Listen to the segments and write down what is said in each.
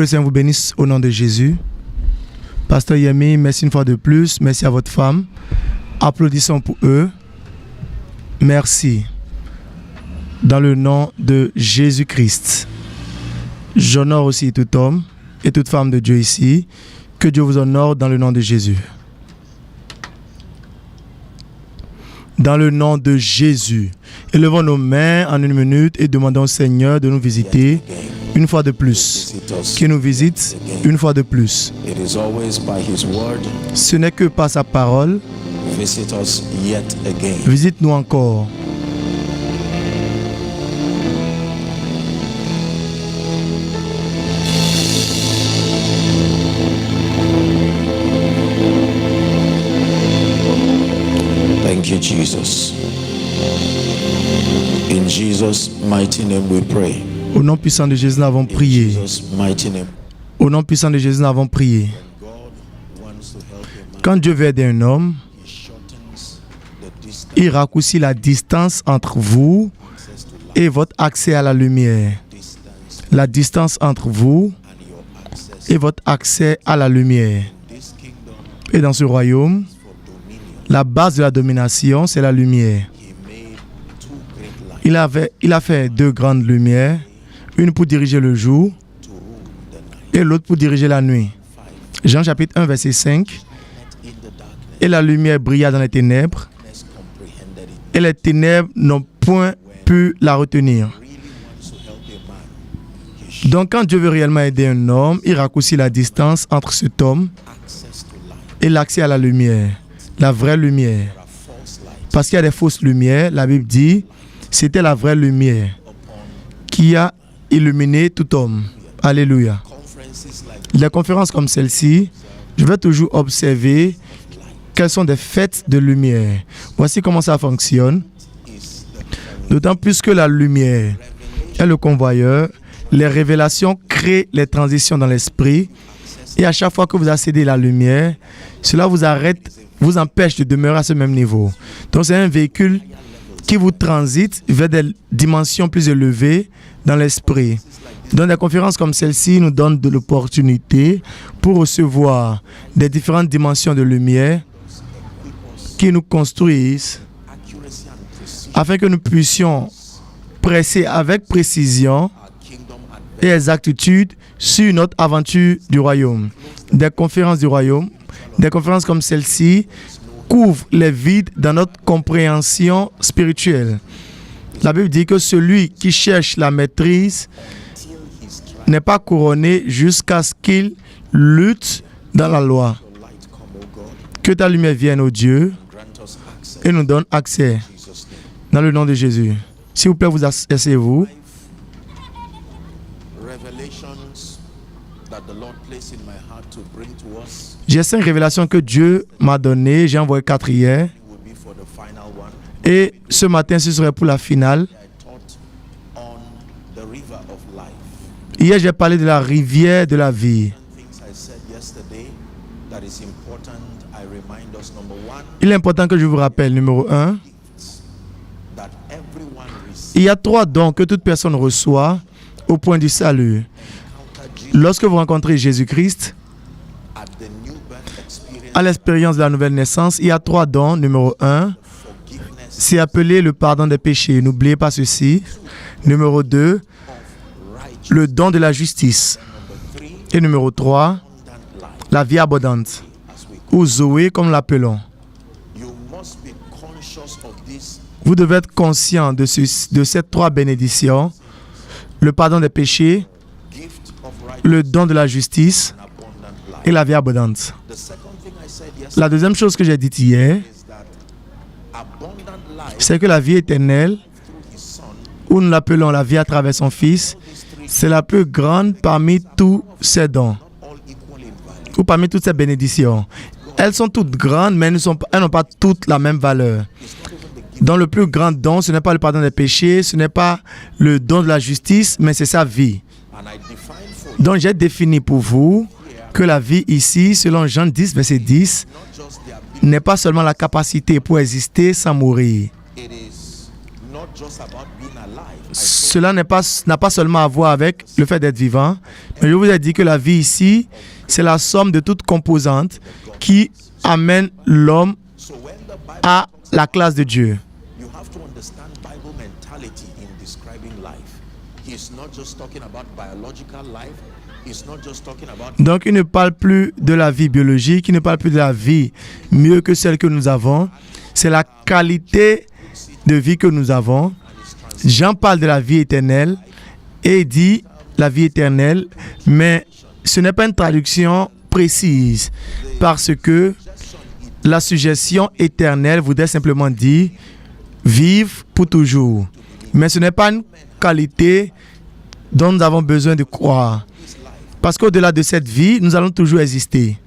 Que le Seigneur vous bénisse au nom de Jésus. Pasteur Yemi, merci une fois de plus. Merci à votre femme. Applaudissons pour eux. Merci. Dans le nom de Jésus-Christ. J'honore aussi tout homme et toute femme de Dieu ici. Que Dieu vous honore dans le nom de Jésus. Dans le nom de Jésus. Élevons nos mains en une minute et demandons au Seigneur de nous visiter une fois de plus. Qu'il nous visite une fois de plus. Ce n'est que par sa parole. Visite-nous encore. Thank you, Jesus. In Jesus' mighty name we pray. Au nom puissant de Jésus, nous avons prié. Au nom puissant de Jésus, nous avons prié. Quand Dieu veut aider un homme, il raccourcit la distance entre vous et votre accès à la lumière. La distance entre vous et votre accès à la lumière. Et dans ce royaume, la base de la domination, c'est la lumière. Il a fait deux grandes lumières, une pour diriger le jour et l'autre pour diriger la nuit. Jean chapitre 1, verset 5. Et la lumière brilla dans les ténèbres, et les ténèbres n'ont point pu la retenir. Donc quand Dieu veut réellement aider un homme, il raccourcit la distance entre cet homme et l'accès à la lumière, la vraie lumière. Parce qu'il y a des fausses lumières, la Bible dit, c'était la vraie lumière qui a illuminé tout homme. Alléluia. Les conférences comme celle-ci, je vais toujours observer quelles sont des fêtes de lumière. Voici comment ça fonctionne. D'autant plus que la lumière est le convoyeur, les révélations créent les transitions dans l'esprit. Et à chaque fois que vous accédez à la lumière, cela vous arrête, vous empêche de demeurer à ce même niveau. Donc c'est un véhicule qui vous transite vers des dimensions plus élevées dans l'esprit. Donc des conférences comme celle-ci nous donnent de l'opportunité pour recevoir des différentes dimensions de lumière qui nous construisent afin que nous puissions presser avec précision et exactitude sur notre aventure du royaume. Des conférences du royaume, des conférences comme celle-ci couvrent les vides dans notre compréhension spirituelle. La Bible dit que celui qui cherche la maîtrise n'est pas couronné jusqu'à ce qu'il lutte dans la loi. Que ta lumière vienne, ô Dieu, et nous donne accès dans le nom de Jésus. S'il vous plaît, vous asseyez-vous. J'ai 5 révélations que Dieu m'a données. J'ai envoyé 4 hier. Et ce matin, ce serait pour la finale. Hier, j'ai parlé de la rivière de la vie. Il est important que je vous rappelle, numéro 1, il y a 3 dons que toute personne reçoit au point du salut. Lorsque vous rencontrez Jésus-Christ, à l'expérience de la nouvelle naissance, il y a 3 dons. Numéro 1, c'est appelé le pardon des péchés. N'oubliez pas ceci. Numéro 2, le don de la justice. Et numéro 3, la vie abondante, ou Zoé comme l'appelons. Vous devez être conscient de ces 3 bénédictions, le pardon des péchés, le don de la justice et la vie abondante. La deuxième chose que j'ai dite hier, c'est que la vie éternelle, ou nous l'appelons la vie à travers son Fils, c'est la plus grande parmi tous ces dons, ou parmi toutes ces bénédictions. Elles sont toutes grandes, mais elles n'ont pas toutes la même valeur. Dans le plus grand don, ce n'est pas le pardon des péchés, ce n'est pas le don de la justice, mais c'est sa vie. Donc j'ai défini pour vous que la vie ici, selon Jean 10, verset 10, n'est pas seulement la capacité pour exister sans mourir, Cela n'a pas seulement à voir avec le fait d'être vivant, mais je vous ai dit que la vie ici, c'est la somme de toutes composantes qui amènent l'homme à la classe de Dieu. Donc, il ne parle plus de la vie biologique, il ne parle plus de la vie mieux que celle que nous avons. C'est la qualité de vie que nous avons. Jean parle de la vie éternelle et dit la vie éternelle, mais ce n'est pas une traduction précise parce que la suggestion éternelle voudrait simplement dire vivre pour toujours. Mais ce n'est pas une qualité dont nous avons besoin de croire. Parce qu'au-delà de cette vie, nous allons toujours exister.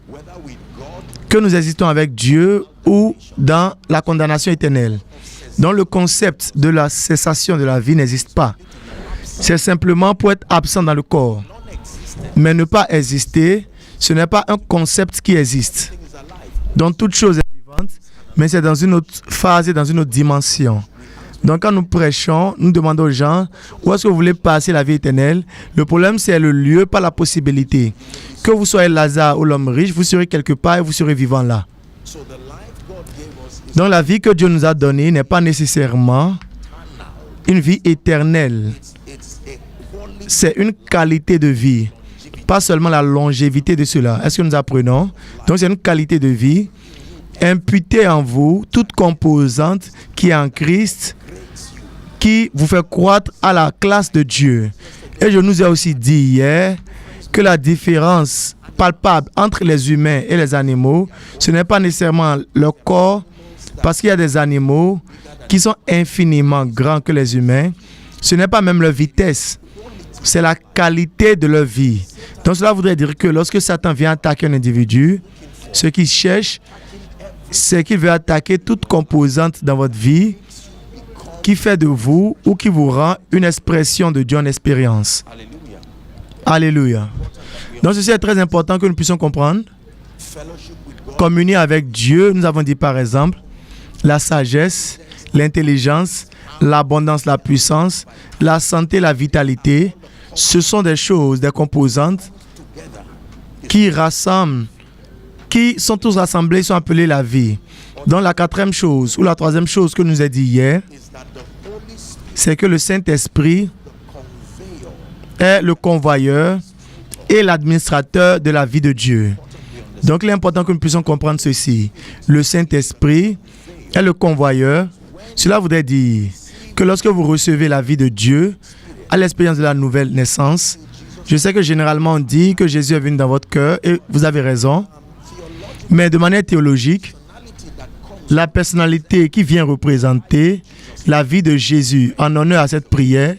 Que nous existons avec Dieu ou dans la condamnation éternelle. Donc le concept de la cessation de la vie n'existe pas. C'est simplement pour être absent dans le corps. Mais ne pas exister, ce n'est pas un concept qui existe. Donc toute chose est vivante, mais c'est dans une autre phase et dans une autre dimension. Donc quand nous prêchons, nous demandons aux gens où est-ce que vous voulez passer la vie éternelle. Le problème, c'est le lieu, pas la possibilité. Que vous soyez Lazare ou l'homme riche, vous serez quelque part et vous serez vivant là. Donc la vie que Dieu nous a donnée n'est pas nécessairement une vie éternelle. C'est une qualité de vie, pas seulement la longévité de cela. Est-ce que nous apprenons? Donc c'est une qualité de vie imputée en vous, toute composante qui est en Christ, qui vous fait croître à la classe de Dieu. Et je nous ai aussi dit hier que la différence palpable entre les humains et les animaux, ce n'est pas nécessairement leur corps, parce qu'il y a des animaux qui sont infiniment grands que les humains. Ce n'est pas même leur vitesse, c'est la qualité de leur vie. Donc cela voudrait dire que lorsque Satan vient attaquer un individu, ce qu'il cherche, c'est qu'il veut attaquer toute composante dans votre vie qui fait de vous ou qui vous rend une expression de Dieu en expérience. Alléluia. Donc ceci est très important que nous puissions comprendre. Communier avec Dieu, nous avons dit par exemple, la sagesse, l'intelligence, l'abondance, la puissance, la santé, la vitalité, ce sont des choses, des composantes qui rassemblent, qui sont tous rassemblés, sont appelés la vie. Donc la quatrième chose, ou la troisième chose que nous a dit hier, c'est que le Saint-Esprit est le convoyeur et l'administrateur de la vie de Dieu. Donc il est important que nous puissions comprendre ceci. Le Saint-Esprit est le convoyeur. Cela voudrait dire que lorsque vous recevez la vie de Dieu, à l'expérience de la nouvelle naissance, je sais que généralement on dit que Jésus est venu dans votre cœur et vous avez raison, mais de manière théologique, la personnalité qui vient représenter la vie de Jésus en honneur à cette prière,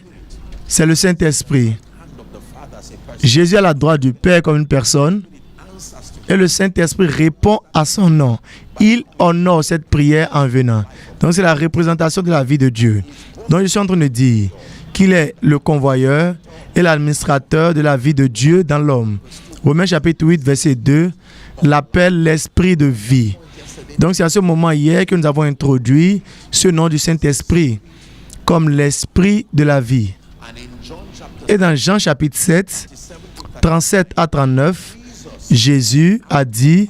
c'est le Saint-Esprit. Jésus a la droite du Père comme une personne et le Saint-Esprit répond à son nom. Il honore cette prière en venant. Donc c'est la représentation de la vie de Dieu. Donc je suis en train de dire qu'il est le convoyeur et l'administrateur de la vie de Dieu dans l'homme. Romains chapitre 8, verset 2, l'appelle l'esprit de vie. Donc c'est à ce moment hier que nous avons introduit ce nom du Saint-Esprit comme l'esprit de la vie. Et dans Jean chapitre 7, 37 à 39, Jésus a dit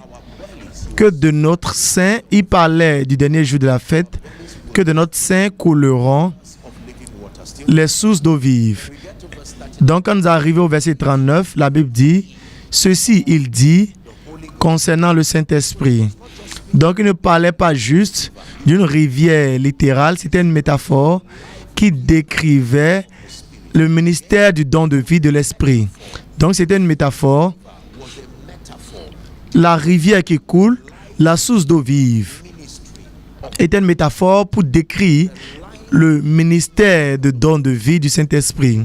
que de notre sein, il parlait du dernier jour de la fête, que de notre sein couleront les sources d'eau vive. Donc quand nous arrivons au verset 39, la Bible dit, ceci il dit concernant le Saint-Esprit. Donc il ne parlait pas juste d'une rivière littérale, c'était une métaphore qui décrivait le ministère du don de vie de l'Esprit. Donc c'était une métaphore. La rivière qui coule, la source d'eau vive, était une métaphore pour décrire le ministère de don de vie du Saint-Esprit.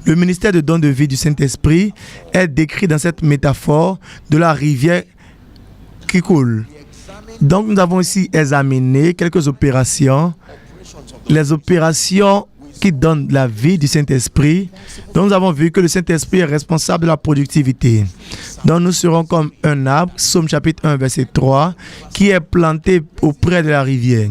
Le ministère de don de vie du Saint-Esprit est décrit dans cette métaphore de la rivière qui coule. Donc nous avons ici examiné quelques opérations, les opérations qui donnent la vie du Saint-Esprit. Donc nous avons vu que le Saint-Esprit est responsable de la productivité. Donc nous serons comme un arbre, Psaume chapitre 1, verset 3, qui est planté auprès de la rivière.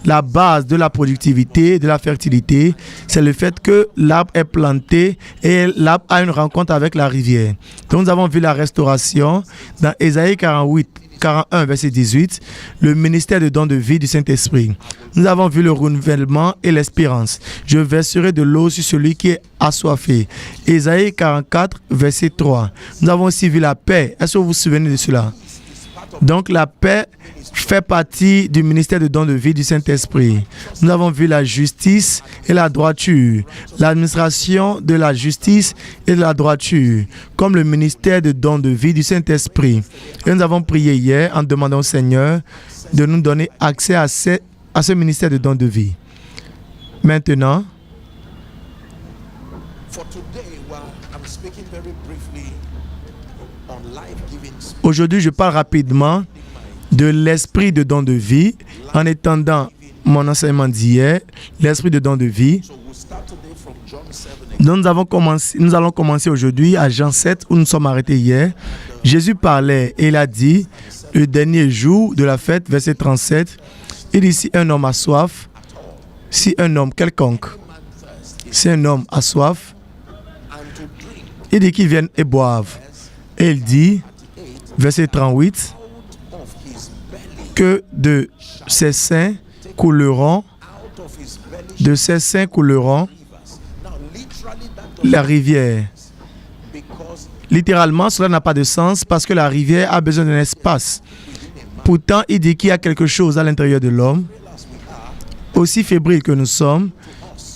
La base de la productivité, de la fertilité, c'est le fait que l'arbre est planté et l'arbre a une rencontre avec la rivière. Donc nous avons vu la restauration dans Ésaïe 41, verset 18, le ministère de dons de vie du Saint-Esprit. Nous avons vu le renouvellement et l'espérance. Je verserai de l'eau sur celui qui est assoiffé. Ésaïe 44, verset 3. Nous avons aussi vu la paix. Est-ce que vous vous souvenez de cela? Donc la paix fait partie du ministère de dons de vie du Saint-Esprit. Nous avons vu la justice et la droiture, l'administration de la justice et de la droiture, comme le ministère de dons de vie du Saint-Esprit. Et nous avons prié hier en demandant au Seigneur de nous donner accès à ce ministère de dons de vie. Maintenant, aujourd'hui, je parle rapidement de l'esprit de don de vie en étendant mon enseignement d'hier, l'esprit de don de vie. Donc nous allons commencer aujourd'hui à Jean 7 où nous sommes arrêtés hier. Jésus parlait et il a dit, le dernier jour de la fête, verset 37, il dit si un homme a soif, si un homme quelconque, si un homme a soif, il dit qu'il vienne et boive. Et il dit, verset 38, que de ses seins couleront la rivière. Littéralement, cela n'a pas de sens parce que la rivière a besoin d'un espace. Pourtant, il dit qu'il y a quelque chose à l'intérieur de l'homme, aussi fébrile que nous sommes,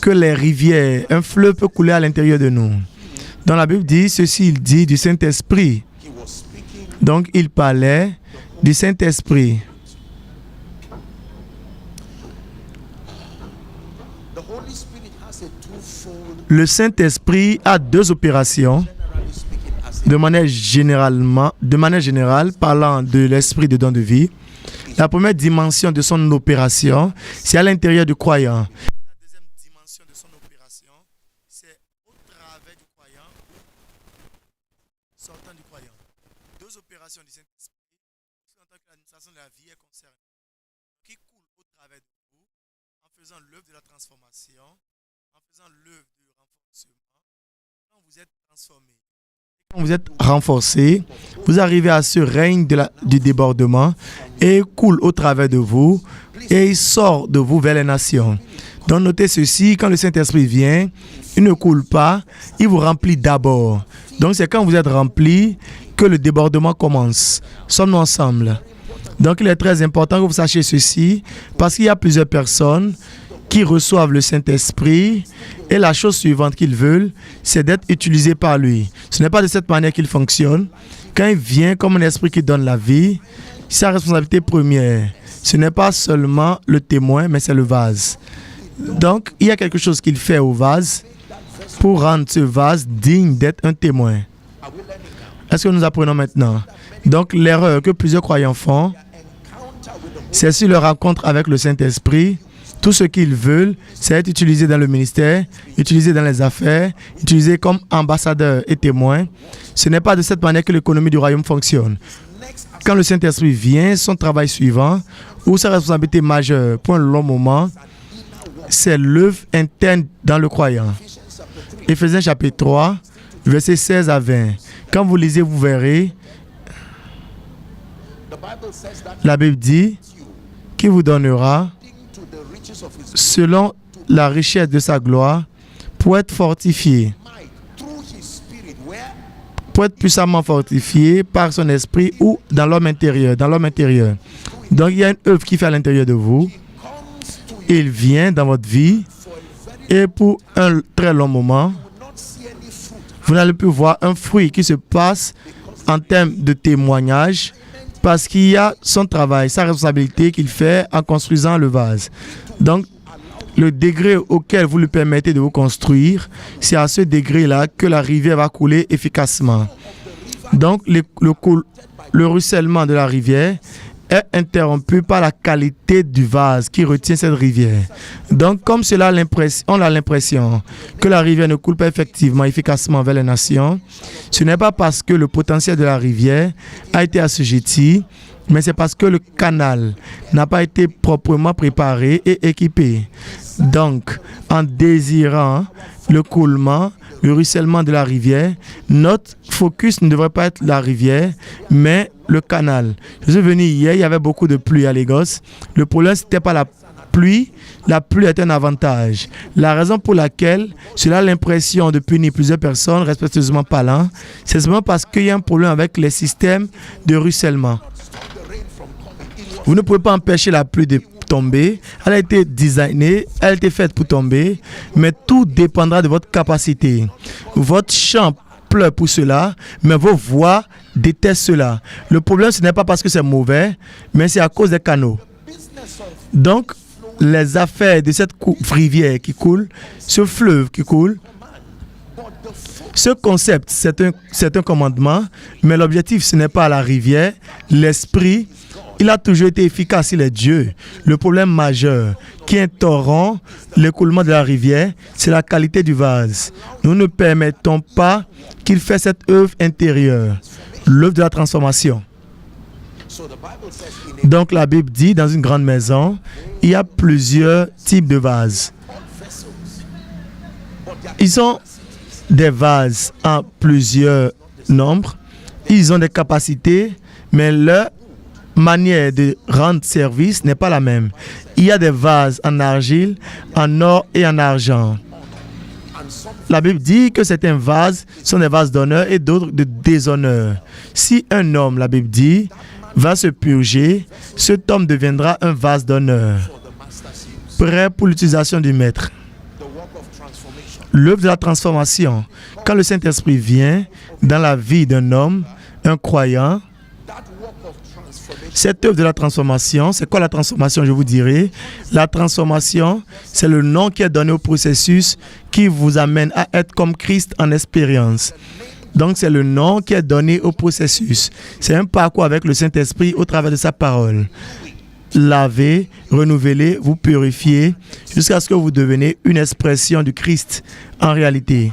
que les rivières, un fleuve peut couler à l'intérieur de nous. Dans la Bible dit, ceci il dit du Saint-Esprit. Donc, il parlait du Saint-Esprit. Le Saint-Esprit a deux opérations. De manière générale, parlant de l'esprit de don de vie, la première dimension de son opération, c'est à l'intérieur du croyant. La deuxième dimension de son opération, c'est au travers du croyant ou sortant du croyant. Deux opérations du Saint-Esprit, en tant que l'administration de la vie est concernée, qui coule au travers de vous, en faisant l'œuvre de la transformation, en faisant l'œuvre du renforcement, quand vous êtes transformé. Quand vous êtes renforcé, vous arrivez à ce règne du débordement et il coule au travers de vous et il sort de vous vers les nations. Donc notez ceci, quand le Saint-Esprit vient, il ne coule pas, il vous remplit d'abord. Donc c'est quand vous êtes rempli que le débordement commence. Sommes-nous ensemble? Donc il est très important que vous sachiez ceci parce qu'il y a plusieurs personnes qui reçoivent le Saint-Esprit et la chose suivante qu'ils veulent, c'est d'être utilisés par lui. Ce n'est pas de cette manière qu'il fonctionne. Quand il vient comme un esprit qui donne la vie, sa responsabilité première, ce n'est pas seulement le témoin, mais c'est le vase. Donc, il y a quelque chose qu'il fait au vase pour rendre ce vase digne d'être un témoin. Est-ce que nous apprenons maintenant? Donc, l'erreur que plusieurs croyants font, c'est sur leur rencontre avec le Saint-Esprit. Tout ce qu'ils veulent, c'est être utilisé dans le ministère, utilisé dans les affaires, utilisé comme ambassadeur et témoin. Ce n'est pas de cette manière que l'économie du royaume fonctionne. Quand le Saint-Esprit vient, son travail suivant, ou sa responsabilité majeure pour un long moment, c'est l'œuvre interne dans le croyant. Éphésiens chapitre 3, versets 16 à 20. Quand vous lisez, vous verrez, la Bible dit qu'il vous donnera selon la richesse de sa gloire, pour être fortifié, pour être puissamment fortifié par son esprit ou dans l'homme intérieur, Donc il y a une œuvre qui fait à l'intérieur de vous. Il vient dans votre vie et pour un très long moment, vous n'allez plus voir un fruit qui se passe en termes de témoignage parce qu'il y a son travail, sa responsabilité qu'il fait en construisant le vase. Donc, le degré auquel vous lui permettez de vous construire, c'est à ce degré-là que la rivière va couler efficacement. Donc, le ruissellement de la rivière est interrompu par la qualité du vase qui retient cette rivière. Donc, comme cela, on a l'impression que la rivière ne coule pas efficacement vers les nations, ce n'est pas parce que le potentiel de la rivière a été assujetti, mais c'est parce que le canal n'a pas été proprement préparé et équipé. Donc, en désirant le coulement, le ruissellement de la rivière, notre focus ne devrait pas être la rivière, mais le canal. Je suis venu hier, il y avait beaucoup de pluie à Lagos. Le problème, ce n'était pas la pluie est un avantage. La raison pour laquelle cela a l'impression de punir plusieurs personnes, respectueusement parlant, c'est simplement parce qu'il y a un problème avec les systèmes de ruissellement. Vous ne pouvez pas empêcher la pluie de tomber. Elle a été designée, elle a été faite pour tomber, mais tout dépendra de votre capacité. Votre champ pleure pour cela, mais vos voix détestent cela. Le problème, ce n'est pas parce que c'est mauvais, mais c'est à cause des canaux. Donc, les affaires de cette rivière qui coule, ce fleuve qui coule, ce concept, c'est un commandement, mais l'objectif, ce n'est pas la rivière. L'esprit, il a toujours été efficace, il est Dieu. Le problème majeur qui interrompt l'écoulement de la rivière, c'est la qualité du vase. Nous ne permettons pas qu'il fasse cette œuvre intérieure, l'œuvre de la transformation. Donc la Bible dit, dans une grande maison, il y a plusieurs types de vases. Ils ont des vases en plusieurs nombres. Ils ont des capacités, mais leur manière de rendre service n'est pas la même. Il y a des vases en argile, en or et en argent. La Bible dit que certains vases sont des vases d'honneur et d'autres de déshonneur. Si un homme, la Bible dit, va se purger, cet homme deviendra un vase d'honneur, prêt pour l'utilisation du maître. L'œuvre de la transformation, quand le Saint-Esprit vient dans la vie d'un homme, un croyant, cette œuvre de la transformation, c'est quoi la transformation, je vous dirai? La transformation, c'est le nom qui est donné au processus qui vous amène à être comme Christ en expérience. Donc, c'est le nom qui est donné au processus. C'est un parcours avec le Saint-Esprit au travers de sa parole. Laver, renouveler, vous purifier, jusqu'à ce que vous deveniez une expression du Christ en réalité.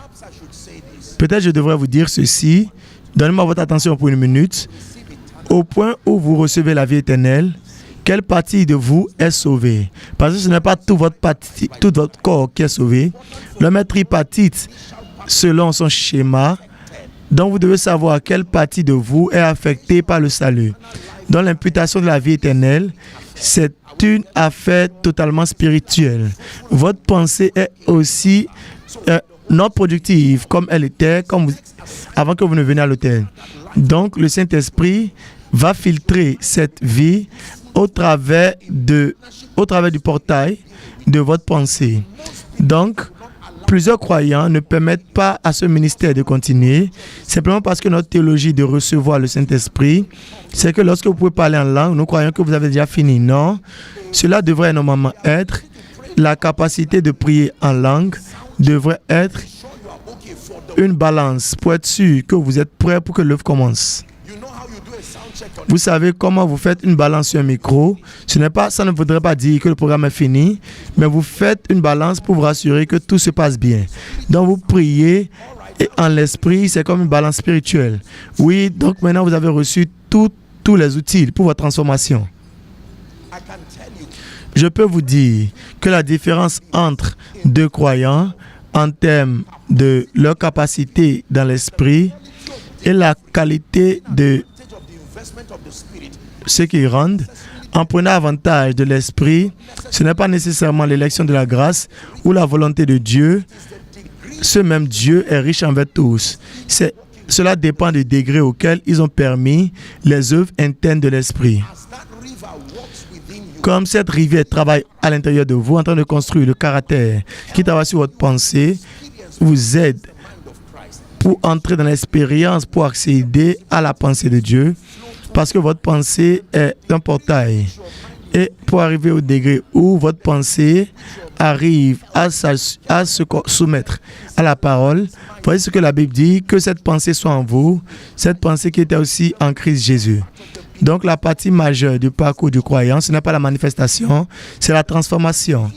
Peut-être je devrais vous dire ceci. Donnez-moi votre attention pour une minute. Au point où vous recevez la vie éternelle, quelle partie de vous est sauvée? Parce que ce n'est pas tout votre corps qui est sauvé. L'homme est tripartite selon son schéma. Donc vous devez savoir quelle partie de vous est affectée par le salut. Dans l'imputation de la vie éternelle, c'est une affaire totalement spirituelle. Votre pensée est aussi non productive comme elle était avant que vous ne veniez à l'autel. Donc le Saint-Esprit va filtrer cette vie au travers du portail de votre pensée. Donc, plusieurs croyants ne permettent pas à ce ministère de continuer, simplement parce que notre théologie de recevoir le Saint-Esprit, c'est que lorsque vous pouvez parler en langue, nous croyons que vous avez déjà fini. Non, cela devrait normalement être, la capacité de prier en langue devrait être une balance pour être sûr que vous êtes prêt pour que l'œuvre commence. Vous savez comment vous faites une balance sur un micro. Ça ne voudrait pas dire que le programme est fini, mais vous faites une balance pour vous rassurer que tout se passe bien. Donc vous priez et en l'esprit, c'est comme une balance spirituelle. Oui, donc maintenant vous avez reçu tous les outils pour votre transformation. Je peux vous dire que la différence entre deux croyants en termes de leur capacité dans l'esprit et la qualité de ce qu'ils rendent, en prenant avantage de l'esprit, ce n'est pas nécessairement l'élection de la grâce ou la volonté de Dieu. Ce même Dieu est riche envers tous. Cela dépend du degré auquel ils ont permis les œuvres internes de l'esprit. Comme cette rivière travaille à l'intérieur de vous, en train de construire le caractère qui travaille sur votre pensée, vous aide pour entrer dans l'expérience, pour accéder à la pensée de Dieu, parce que votre pensée est un portail. Et pour arriver au degré où votre pensée arrive à se soumettre à la parole, voyez ce que la Bible dit, que cette pensée soit en vous, cette pensée qui était aussi en Christ Jésus. Donc la partie majeure du parcours du croyant, ce n'est pas la manifestation, c'est la transformation.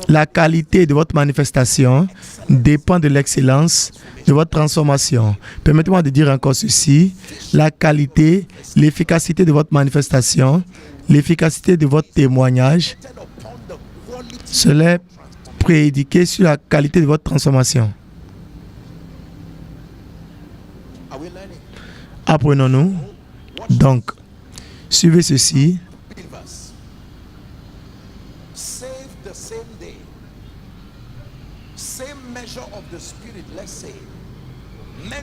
La qualité de votre manifestation dépend de l'excellence de votre transformation. Permettez-moi de dire encore ceci. La qualité, l'efficacité de votre manifestation, l'efficacité de votre témoignage, cela est prédiqué sur la qualité de votre transformation. Apprenons-nous. Donc, suivez ceci.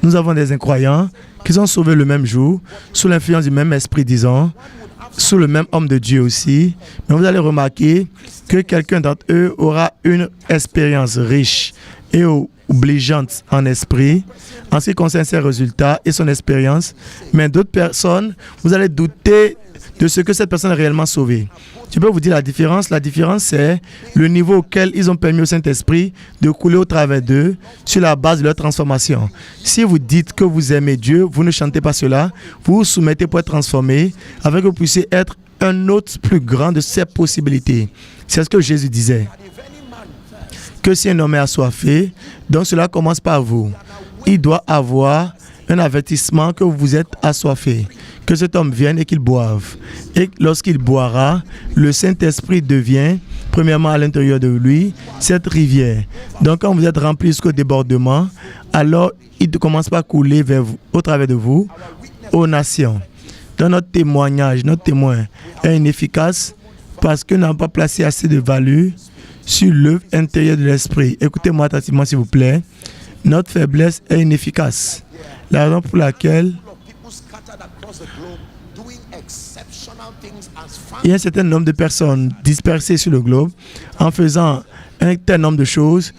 Nous avons des incroyants qui sont sauvés le même jour, sous l'influence du même esprit, disons, sous le même homme de Dieu aussi. Mais vous allez remarquer que quelqu'un d'entre eux aura une expérience riche et obligeante en esprit, en ce qui concerne ses résultats et son expérience. Mais d'autres personnes, vous allez douter de ce que cette personne est réellement sauvée. Je peux vous dire la différence. La différence, c'est le niveau auquel ils ont permis au Saint-Esprit de couler au travers d'eux sur la base de leur transformation. Si vous dites que vous aimez Dieu, vous ne chantez pas cela, vous vous soumettez pour être transformé, afin que vous puissiez être un autre plus grand de ces possibilités. C'est ce que Jésus disait. Que si un homme est assoiffé, donc cela commence par vous. Il doit avoir un avertissement que vous êtes assoiffé, que cet homme vienne et qu'il boive. Et lorsqu'il boira, le Saint-Esprit devient, premièrement à l'intérieur de lui, cette rivière. Donc quand vous êtes rempli jusqu'au débordement, alors il ne commence pas à couler vers vous, au travers de vous, aux nations. Dans notre témoignage, notre témoin est inefficace parce que nous n'avons pas placé assez de valeur sur l'œuvre intérieure de l'Esprit. Écoutez-moi attentivement s'il vous plaît. Notre faiblesse est inefficace. La raison pour laquelle il y a un certain nombre de personnes dispersées sur le globe en faisant un tel nombre de choses.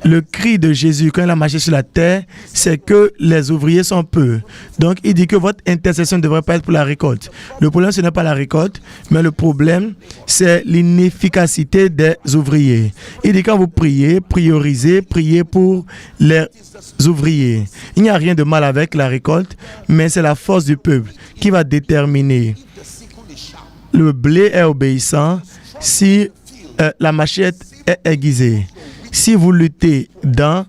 Le cri de Jésus quand il a marché sur la terre, c'est que les ouvriers sont peu. Donc il dit que votre intercession ne devrait pas être pour la récolte. Le problème, ce n'est pas la récolte, mais le problème, c'est l'inefficacité des ouvriers. Il dit quand vous priez, priez pour les ouvriers. Il n'y a rien de mal avec la récolte, mais c'est la force du peuple qui va déterminer. Le blé est obéissant si la machette est aiguisée. Si vous luttez dans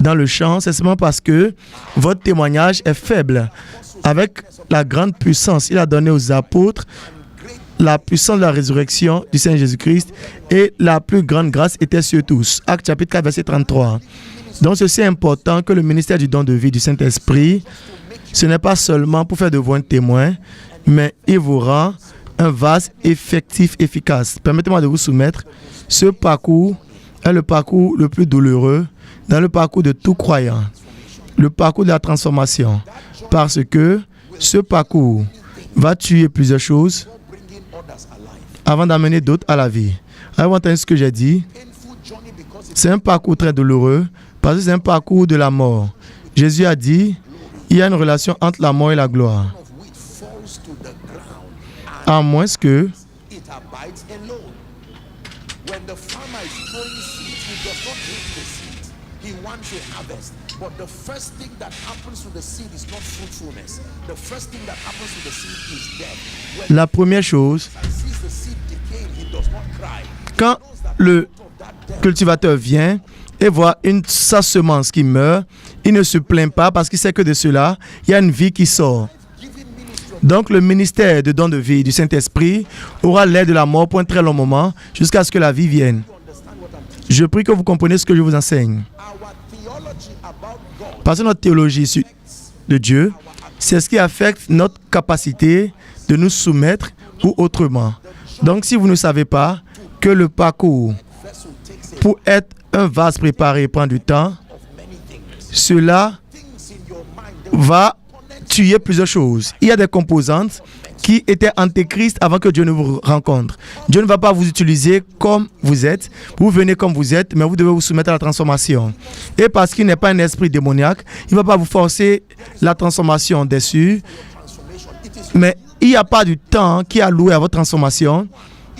le champ, c'est seulement parce que votre témoignage est faible. Avec la grande puissance, il a donné aux apôtres la puissance de la résurrection du Seigneur Jésus-Christ et la plus grande grâce était sur tous. Actes chapitre 4, verset 33. Donc ceci est important que le ministère du don de vie du Saint-Esprit, ce n'est pas seulement pour faire de vous un témoin, mais il vous rend un vase effectif, efficace. Permettez-moi de vous soumettre. Ce parcours est le parcours le plus douloureux dans le parcours de tout croyant, le parcours de la transformation, parce que ce parcours va tuer plusieurs choses avant d'amener d'autres à la vie. Avez-vous entendu ce que j'ai dit? C'est un parcours très douloureux parce que c'est un parcours de la mort. Jésus a dit, il y a une relation entre la mort et la gloire. À moins que la première chose, quand le cultivateur vient et voit sa semence qui meurt, il ne se plaint pas parce qu'il sait que de cela, il y a une vie qui sort. Donc le ministère de don de vie du Saint-Esprit aura l'air de la mort pour un très long moment jusqu'à ce que la vie vienne. Je prie que vous compreniez ce que je vous enseigne. Parce que notre théologie de Dieu, c'est ce qui affecte notre capacité de nous soumettre ou autrement. Donc si vous ne savez pas que le parcours pour être un vase préparé prend du temps, cela va tuer plusieurs choses. Il y a des composantes qui étaient antéchrist avant que Dieu ne vous rencontre. Dieu ne va pas vous utiliser comme vous êtes. Vous venez comme vous êtes, mais vous devez vous soumettre à la transformation. Et parce qu'il n'est pas un esprit démoniaque, il ne va pas vous forcer la transformation dessus. Mais il n'y a pas du temps qui est alloué à votre transformation,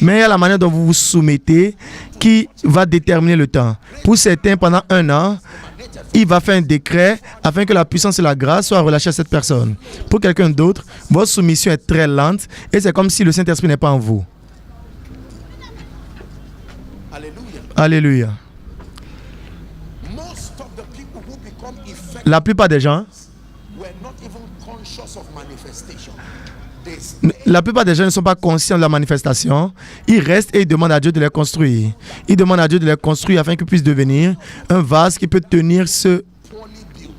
mais il y a la manière dont vous vous soumettez qui va déterminer le temps. Pour certains, pendant 1 an, il va faire un décret afin que la puissance et la grâce soient relâchées à cette personne. Pour quelqu'un d'autre, votre soumission est très lente et c'est comme si le Saint-Esprit n'est pas en vous. Alléluia. Most of the people who become effective La plupart des gens, were not even conscious of manifestation. They la plupart des gens ne sont pas conscients de la manifestation. Ils restent et ils demandent à Dieu de les construire. Ils demandent à Dieu de les construire afin qu'ils puissent devenir un vase qui peut tenir poorly built.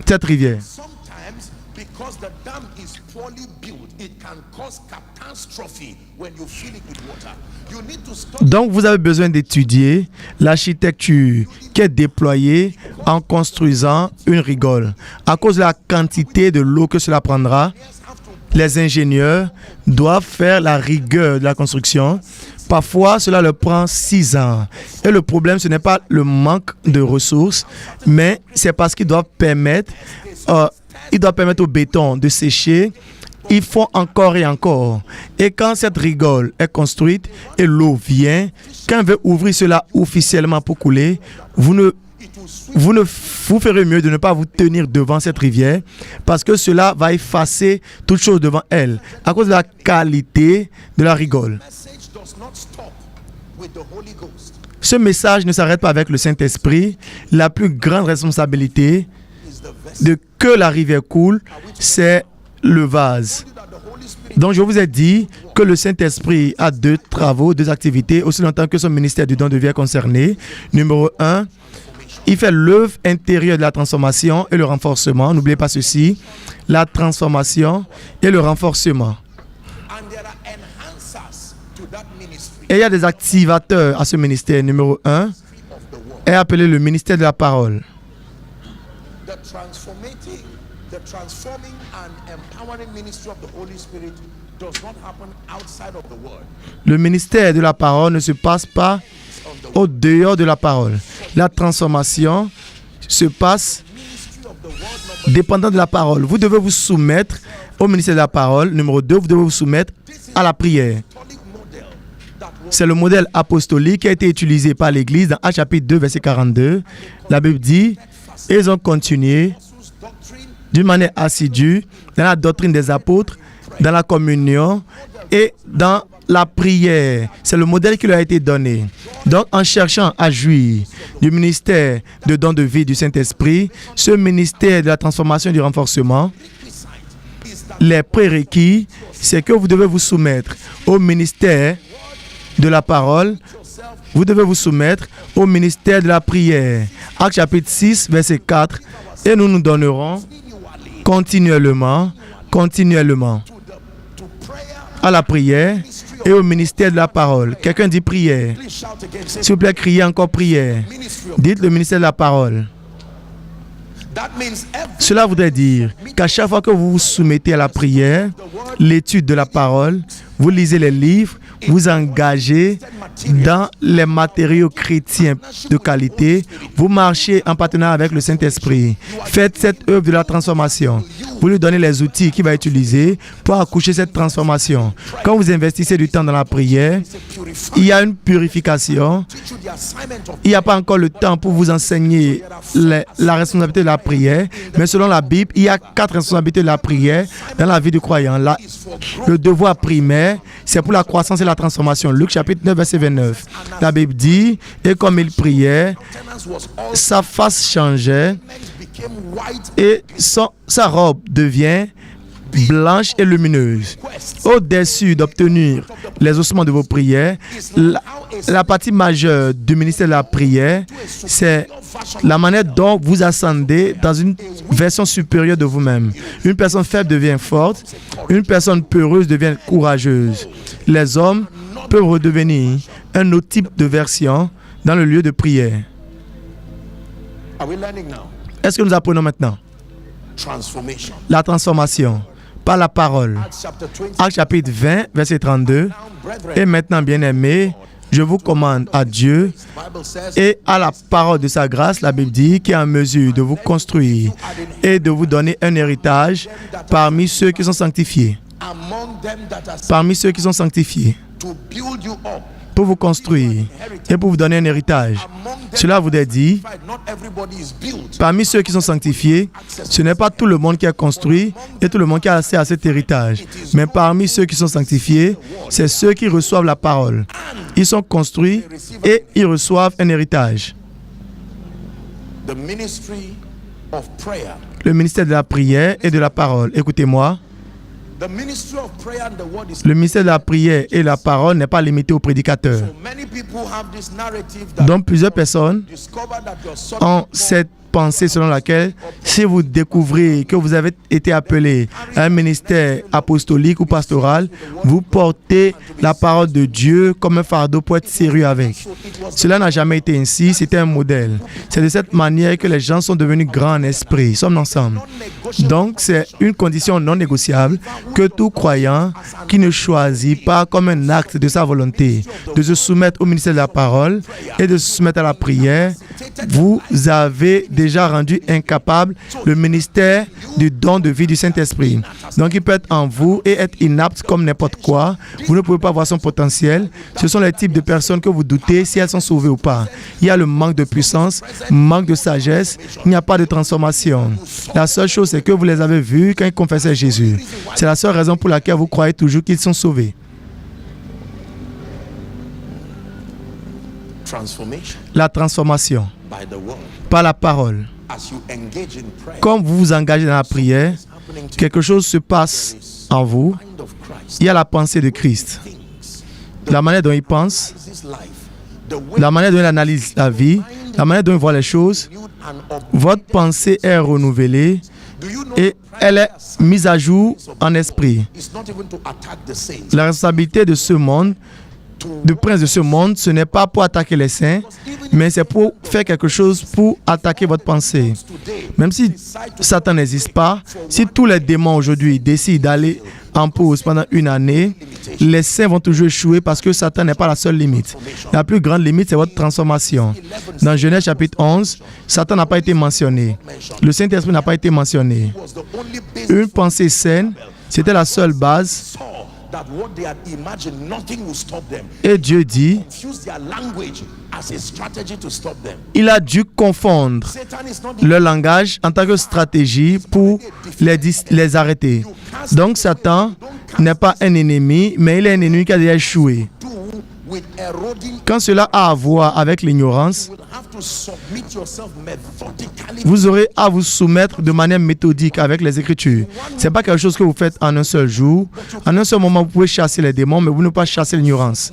cette rivière. Sometimes, because the dam is poorly built, it can cause catastrophe when you fill it with water. You need to study. Donc, vous avez besoin d'étudier l'architecture qui est déployée en construisant une rigole. À cause de la quantité de l'eau que cela prendra, les ingénieurs doivent faire la rigueur de la construction. Parfois, cela leur prend 6 ans. Et le problème, ce n'est pas le manque de ressources, mais c'est parce qu'ils doivent permettre au béton de sécher. Ils font encore et encore. Et quand cette rigole est construite et l'eau vient, quand on veut ouvrir cela officiellement pour couler, vous ferez mieux de ne pas vous tenir devant cette rivière parce que cela va effacer toute chose devant elle à cause de la qualité de la rigole. Message does not stop with the Holy Ghost. Ce message ne s'arrête pas avec le Saint-Esprit. La plus grande responsabilité Is the vessel de que la rivière coule, c'est le vase. that the Holy Spirit Donc je vous ai dit que le Saint-Esprit a 2 travaux, 2 activités, aussi longtemps que son ministère du don de vie est concerné. Numéro 1, il fait l'œuvre intérieure de la transformation et le renforcement. N'oubliez pas ceci, la transformation et le renforcement. and there are enhancers to that ministry Et il y a des activateurs à ce ministère. Numéro 1 of the word. est appelé le ministère de la parole. The transforming and empowering ministry of the Holy Spirit does not happen outside of the word. Le ministère de la parole ne se passe pas au dehors de la parole. La transformation se passe Ministry of the word, dépendant de la parole. Vous devez vous soumettre au ministère de la parole. Numéro 2, vous devez vous soumettre à la prière. apostolic model that was C'est le modèle apostolique qui a été utilisé par l'Église dans Actes chapitre 2, verset 42. La Bible dit, ils ont continué Apostles' doctrine d'une manière assidue dans la doctrine des apôtres, dans la communion et dans la prière. C'est le modèle qui leur a été donné. Donc, en cherchant à jouir du ministère de don de vie du Saint-Esprit, ce ministère de la transformation et du renforcement, is that les prérequis, c'est que vous devez vous soumettre au ministère de la parole, vous devez vous soumettre au ministère de la prière. Actes chapitre 6, verset 4, et nous nous donnerons continuellement to prayer. à la prière et au ministère de la parole. Quelqu'un dit prière. Please shout again. Say S'il vous plaît, criez encore prière. ministry of. Dites le ministère de la parole. That means every Cela voudrait dire qu'à chaque fois que vous vous soumettez à la prière, l'étude de la parole, vous lisez les livres, vous engagez dans les matériaux chrétiens de qualité, vous marchez en partenariat avec le Saint-Esprit. Faites cette œuvre de la transformation. Vous lui donnez les outils qu'il va utiliser pour accoucher cette transformation. Quand vous investissez du temps dans la prière, il y a une purification. teach you the assignment of Il n'y a pas encore le temps pour vous enseigner la responsabilité de la prière, mais selon la Bible, il y a 4 responsabilités de la prière dans la vie du croyant. Le devoir primaire, c'est pour la croissance et la transformation. Luc chapitre 9, verset 29. La Bible dit, et comme il priait, tenants was all sa face changeait became white et sa robe devient blanche et lumineuse. Au-dessus d'obtenir les ossements de vos prières, la partie majeure du ministère de la prière, c'est la manière dont vous ascendez dans une version supérieure de vous-même. Une personne faible devient forte, une personne peureuse devient courageuse. Les hommes peuvent redevenir un autre type de version dans le lieu de prière. Are we learning now? Est-ce que nous apprenons maintenant? Transformation. La transformation par la parole. Acts chapter 20. Actes chapitre 20, verset 32. Now, brethren, Et maintenant, bien-aimés, je vous commande à Dieu Bible says, et à la parole de sa grâce, la Bible dit, qui est en mesure de vous construire et de vous donner un héritage parmi ceux qui sont sanctifiés. among them that are Parmi ceux qui sont sanctifiés. to build you up pour vous construire et pour vous donner un héritage. Cela vous est dit, parmi ceux qui sont sanctifiés, ce n'est pas tout le monde qui est construit et tout le monde qui a accès à cet héritage. Mais parmi ceux qui sont sanctifiés, c'est ceux qui reçoivent la parole. Ils sont construits et ils reçoivent un héritage. Le ministère de la prière et de la parole. Écoutez-moi. Le ministère de la prière et la parole n'est pas limité aux prédicateurs. Donc plusieurs personnes ont cette pensée selon laquelle si vous découvrez que vous avez été appelé à un ministère apostolique ou pastoral, vous portez la parole de Dieu comme un fardeau pour être sérieux avec. Cela n'a jamais été ainsi, c'était un modèle. C'est de cette manière que les gens sont devenus grands en esprit. Nous sommes ensemble. Donc c'est une condition non négociable que tout croyant qui ne choisit pas comme un acte de sa volonté de se soumettre au ministère de la parole et de se soumettre à la prière, vous avez déjà rendu incapable le ministère du don de vie du Saint-Esprit. Donc il peut être en vous et être inapte comme n'importe quoi. Vous ne pouvez pas voir son potentiel. Ce sont les types de personnes que vous doutez si elles sont sauvées ou pas. Il y a le manque de puissance, manque de sagesse, il n'y a pas de transformation. La seule chose, c'est que vous les avez vus quand ils confessaient Jésus. C'est la seule raison pour laquelle vous croyez toujours qu'ils sont sauvés. La transformation par la parole. Comme vous vous engagez dans la prière, quelque chose se passe en vous. Il y a la pensée de Christ. La manière dont il pense, la manière dont il analyse la vie, la manière dont il voit les choses, votre pensée est renouvelée et elle est mise à jour en esprit. La responsabilité de ce monde, du prince de ce monde, ce n'est pas pour attaquer les saints, mais c'est pour faire quelque chose pour attaquer votre pensée. Même si Satan n'existe pas, si tous les démons aujourd'hui décident d'aller en pause pendant une année, les saints vont toujours échouer parce que Satan n'est pas la seule limite. La plus grande limite, c'est votre transformation. Dans Genèse chapitre 11, Satan n'a pas été mentionné. Le Saint-Esprit n'a pas été mentionné. Une pensée saine, c'était la seule base. Et Dieu dit, il a dû confondre leur langage en tant que stratégie pour les arrêter. Donc Satan n'est pas un ennemi, mais il est un ennemi qui a déjà échoué. Quand cela a à voir avec l'ignorance, vous aurez à vous soumettre de manière méthodique avec les Écritures. Ce n'est pas quelque chose que vous faites en un seul jour. En un seul moment, vous pouvez chasser les démons, mais vous ne pouvez pas chasser l'ignorance.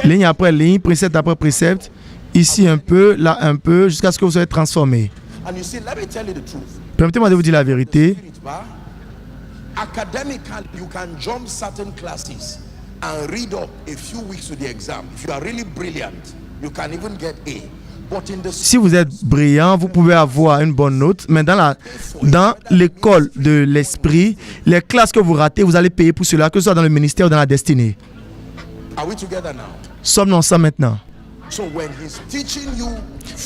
Ligne après ligne, précepte après précepte, ici un peu, là un peu, jusqu'à ce que vous soyez transformés. Permettez-moi de vous dire la vérité. Academically, you can jump certain classes and read up a few weeks to the exam. If you are really brilliant, you can even get A. But in the Si vous êtes brillant, vous pouvez avoir une bonne note, mais dans l'école de l'esprit, les classes que vous ratez, vous allez payer pour cela, que ce soit dans le ministère ou dans la destinée. Are we together now? Sommes-nous ensemble maintenant? So when he's teaching you,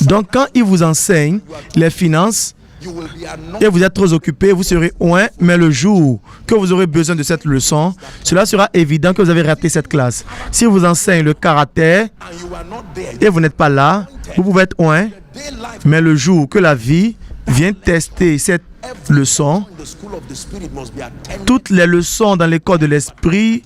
Donc quand il vous enseigne les finances, you will be et anointed. vous êtes trop occupé, vous serez loin, mais le jour que vous aurez besoin de cette leçon, cela sera évident que vous avez raté cette classe. Si vous enseigne le caractère And you are not there. et vous n'êtes pas là, vous pouvez être loin, Day life mais le jour que la vie vient tester cette leçon, in the school of the spirit must be attended. toutes les leçons dans l'école de l'esprit,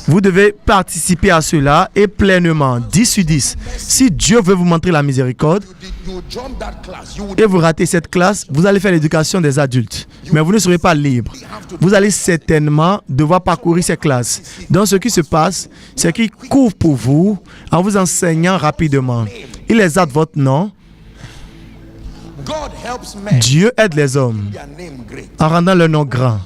vous devez participer à cela et pleinement, 10 sur 10. Si Dieu veut vous montrer la miséricorde You jump that class. You will et vous ratez cette classe, vous allez faire l'éducation des adultes. Mais vous ne serez pas libre. Vous allez certainement devoir parcourir ces classes. Donc ce qui se passe, c'est qu'il court pour vous en vous enseignant rapidement. Il exalte votre nom. God helps men. Dieu aide les hommes Their name great. en rendant leur nom grand.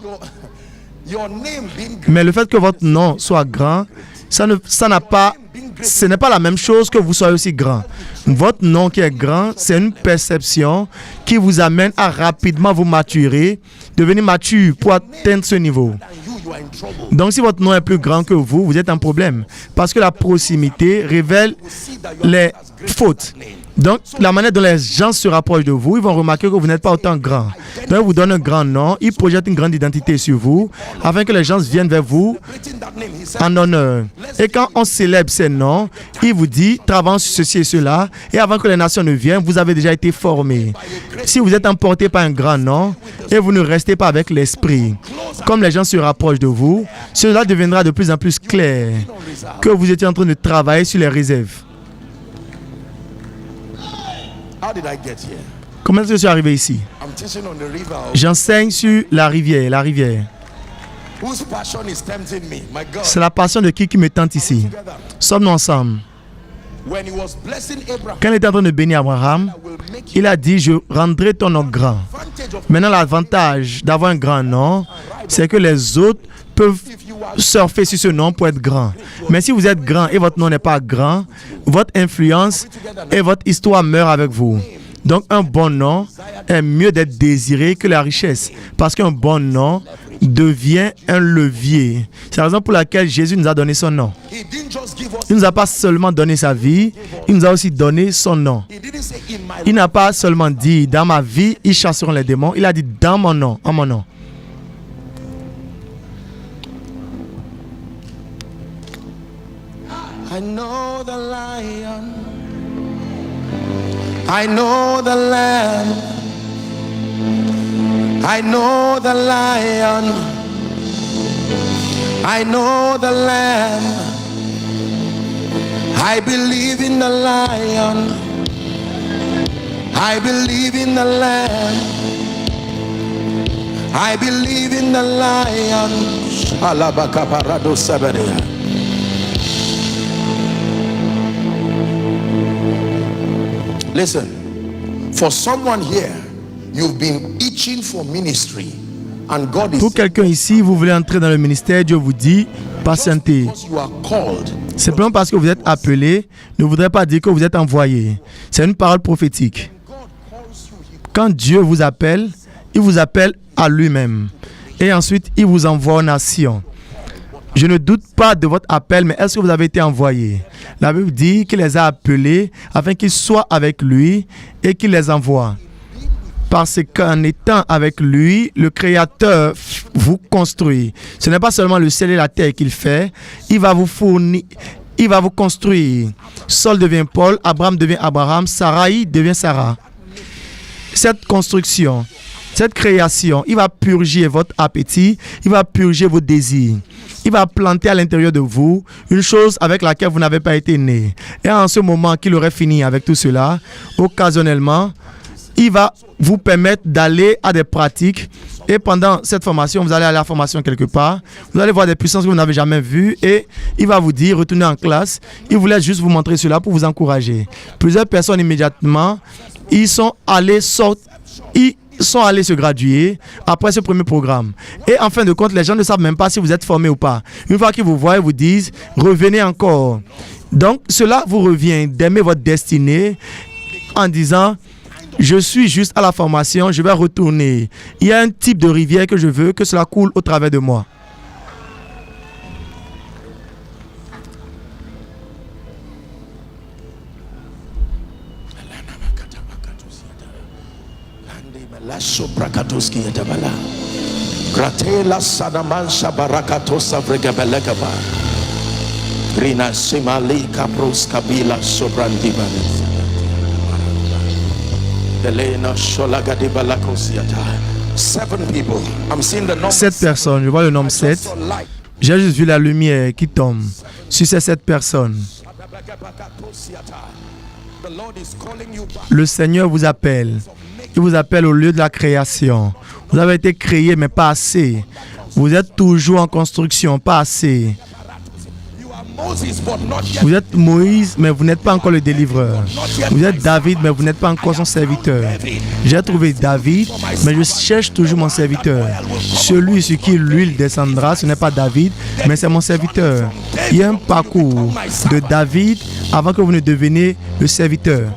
Your name being great. Mais le fait que votre nom soit grand, ce n'est pas la même chose que vous soyez aussi grand. Votre nom qui est grand, c'est une perception qui vous amène à rapidement vous maturer, devenir mature pour atteindre ce niveau. And you are in trouble. Donc si votre nom est plus grand que vous êtes un problème. Parce que la proximité révèle les fautes. Donc, la manière dont les gens se rapprochent de vous, ils vont remarquer que vous n'êtes pas autant grand. Donc, ils vous donnent un grand nom, ils projettent une grande identité sur vous, afin que les gens viennent vers vous en honneur. Et quand on célèbre ces noms, il vous dit, travaillons sur ceci et cela, et avant que les nations ne viennent, vous avez déjà été formés. Si vous êtes emporté par un grand nom, et vous ne restez pas avec l'esprit, comme les gens se rapprochent de vous, cela deviendra de plus en plus clair que vous étiez en train de travailler sur les réserves. How did I get here? Comment est-ce que je suis arrivé ici? I'm teaching on the river. J'enseigne sur la rivière, la rivière. Whose passion is tempting me? My God. C'est la passion de qui me tente ici. Together. Sommes-nous ensemble? When he was blessing Abraham, Quand il était en train de bénir Abraham, I will make you il a dit, je rendrai ton nom grand. advantage of Maintenant, l'avantage d'avoir un grand nom, c'est que les autres peuvent surfer sur ce nom pour être grand. Mais si vous êtes grand et votre nom n'est pas grand, votre influence et votre histoire meurent avec vous. Donc, un bon nom est mieux d'être désiré que la richesse, parce qu'un bon nom devient un levier. C'est la raison pour laquelle Jésus nous a donné son nom. He didn't just give us. Il ne nous a pas seulement donné sa vie, il nous a aussi donné son nom. He didn't say in my Il n'a pas seulement dit, dans ma vie, ils chasseront les démons. Il a dit, dans mon nom, en mon nom. I know the lion. I know the lamb. I know the lion. I know the lamb. I believe in the lion. I believe in the lamb. I believe in the lion. Alabakaparado Sabaria. Listen, for someone here, you've been itching for ministry, and God is Pour quelqu'un ici, vous voulez entrer dans le ministère, Dieu vous dit, patientez. because you are called. Simplement parce que vous êtes appelé, ne voudrait pas dire que vous êtes envoyé. C'est une parole prophétique. God calls you. Quand Dieu vous appelle, il vous appelle à lui-même. Et ensuite, il vous envoie aux nations. Je ne doute pas de votre appel, mais est-ce que vous avez été envoyé? La Bible dit qu'il les a appelés afin qu'ils soient avec lui et qu'il les envoie. Parce qu'en étant avec lui, le Créateur vous construit. Ce n'est pas seulement le ciel et la terre qu'il fait, il va vous fournir, il va vous construire. Saul devient Paul, Abraham devient Abraham, Sarai devient Sarah. Cette construction, cette création, il va purger votre appétit, il va purger vos désirs. Il va planter à l'intérieur de vous une chose avec laquelle vous n'avez pas été né. Et en ce moment qu'il aurait fini avec tout cela, occasionnellement, il va vous permettre d'aller à des pratiques. Et pendant cette formation, vous allez aller à la formation quelque part. Vous allez voir des puissances que vous n'avez jamais vues. Et il va vous dire, retournez en classe. Il voulait juste vous montrer cela pour vous encourager. Plusieurs personnes immédiatement, ils sont allés se graduer après ce premier programme. Et en fin de compte, les gens ne savent même pas si vous êtes formé ou pas. Une fois qu'ils vous voient, ils vous disent, revenez encore. Donc, cela vous revient d'aimer votre destinée en disant, je suis juste à la formation, je vais retourner. Il y a un type de rivière que je veux que cela coule au travers de moi. La sobrakatoski yatabala. Gratela sanamansa barakatosa vregabelekaba. Rina simali kapros kabila sobrandibani. Delena sholagadibalakosyata. 7 people. I'm seeing the number. 7 personnes, je vois le nombre 7. J'ai juste vu la lumière qui tombe sur ces 7 personnes. The Lord is calling you back. Le Seigneur vous appelle. Il vous appelle au lieu de la création. Vous avez été créé, mais pas assez. Vous êtes toujours en construction, pas assez. You are Moses, but not yet. Vous êtes Moïse, mais vous n'êtes pas encore le délivreur. Vous êtes David, mais vous n'êtes pas encore son serviteur. J'ai trouvé David, mais je cherche toujours mon serviteur. Celui sur qui l'huile descendra, ce n'est pas David, mais c'est mon serviteur. Il y a un parcours de David avant que vous ne deveniez le serviteur.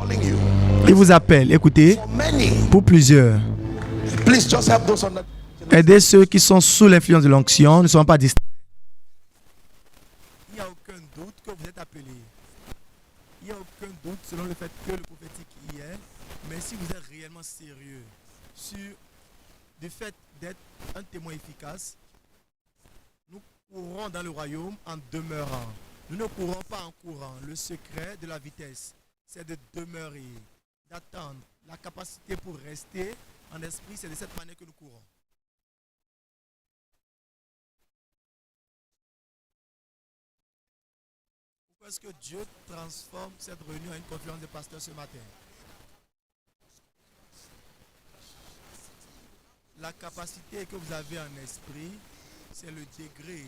Il vous appelle, écoutez, Many. pour plusieurs. Please just help those on the. Aidez ceux qui sont sous l'influence de l'onction, ne sont pas distraits. Il n'y a aucun doute que vous êtes appelés. Il n'y a aucun doute selon le fait que le prophétique y est. Mais si vous êtes réellement sérieux sur le fait d'être un témoin efficace, nous courons dans le royaume en demeurant. Nous ne courons pas en courant. Le secret de la vitesse, c'est de demeurer, d'attendre. La capacité pour rester en esprit, c'est de cette manière que nous courons. Pourquoi est-ce que Dieu transforme cette réunion en une conférence de pasteurs ce matin? La capacité que vous avez en esprit, c'est le degré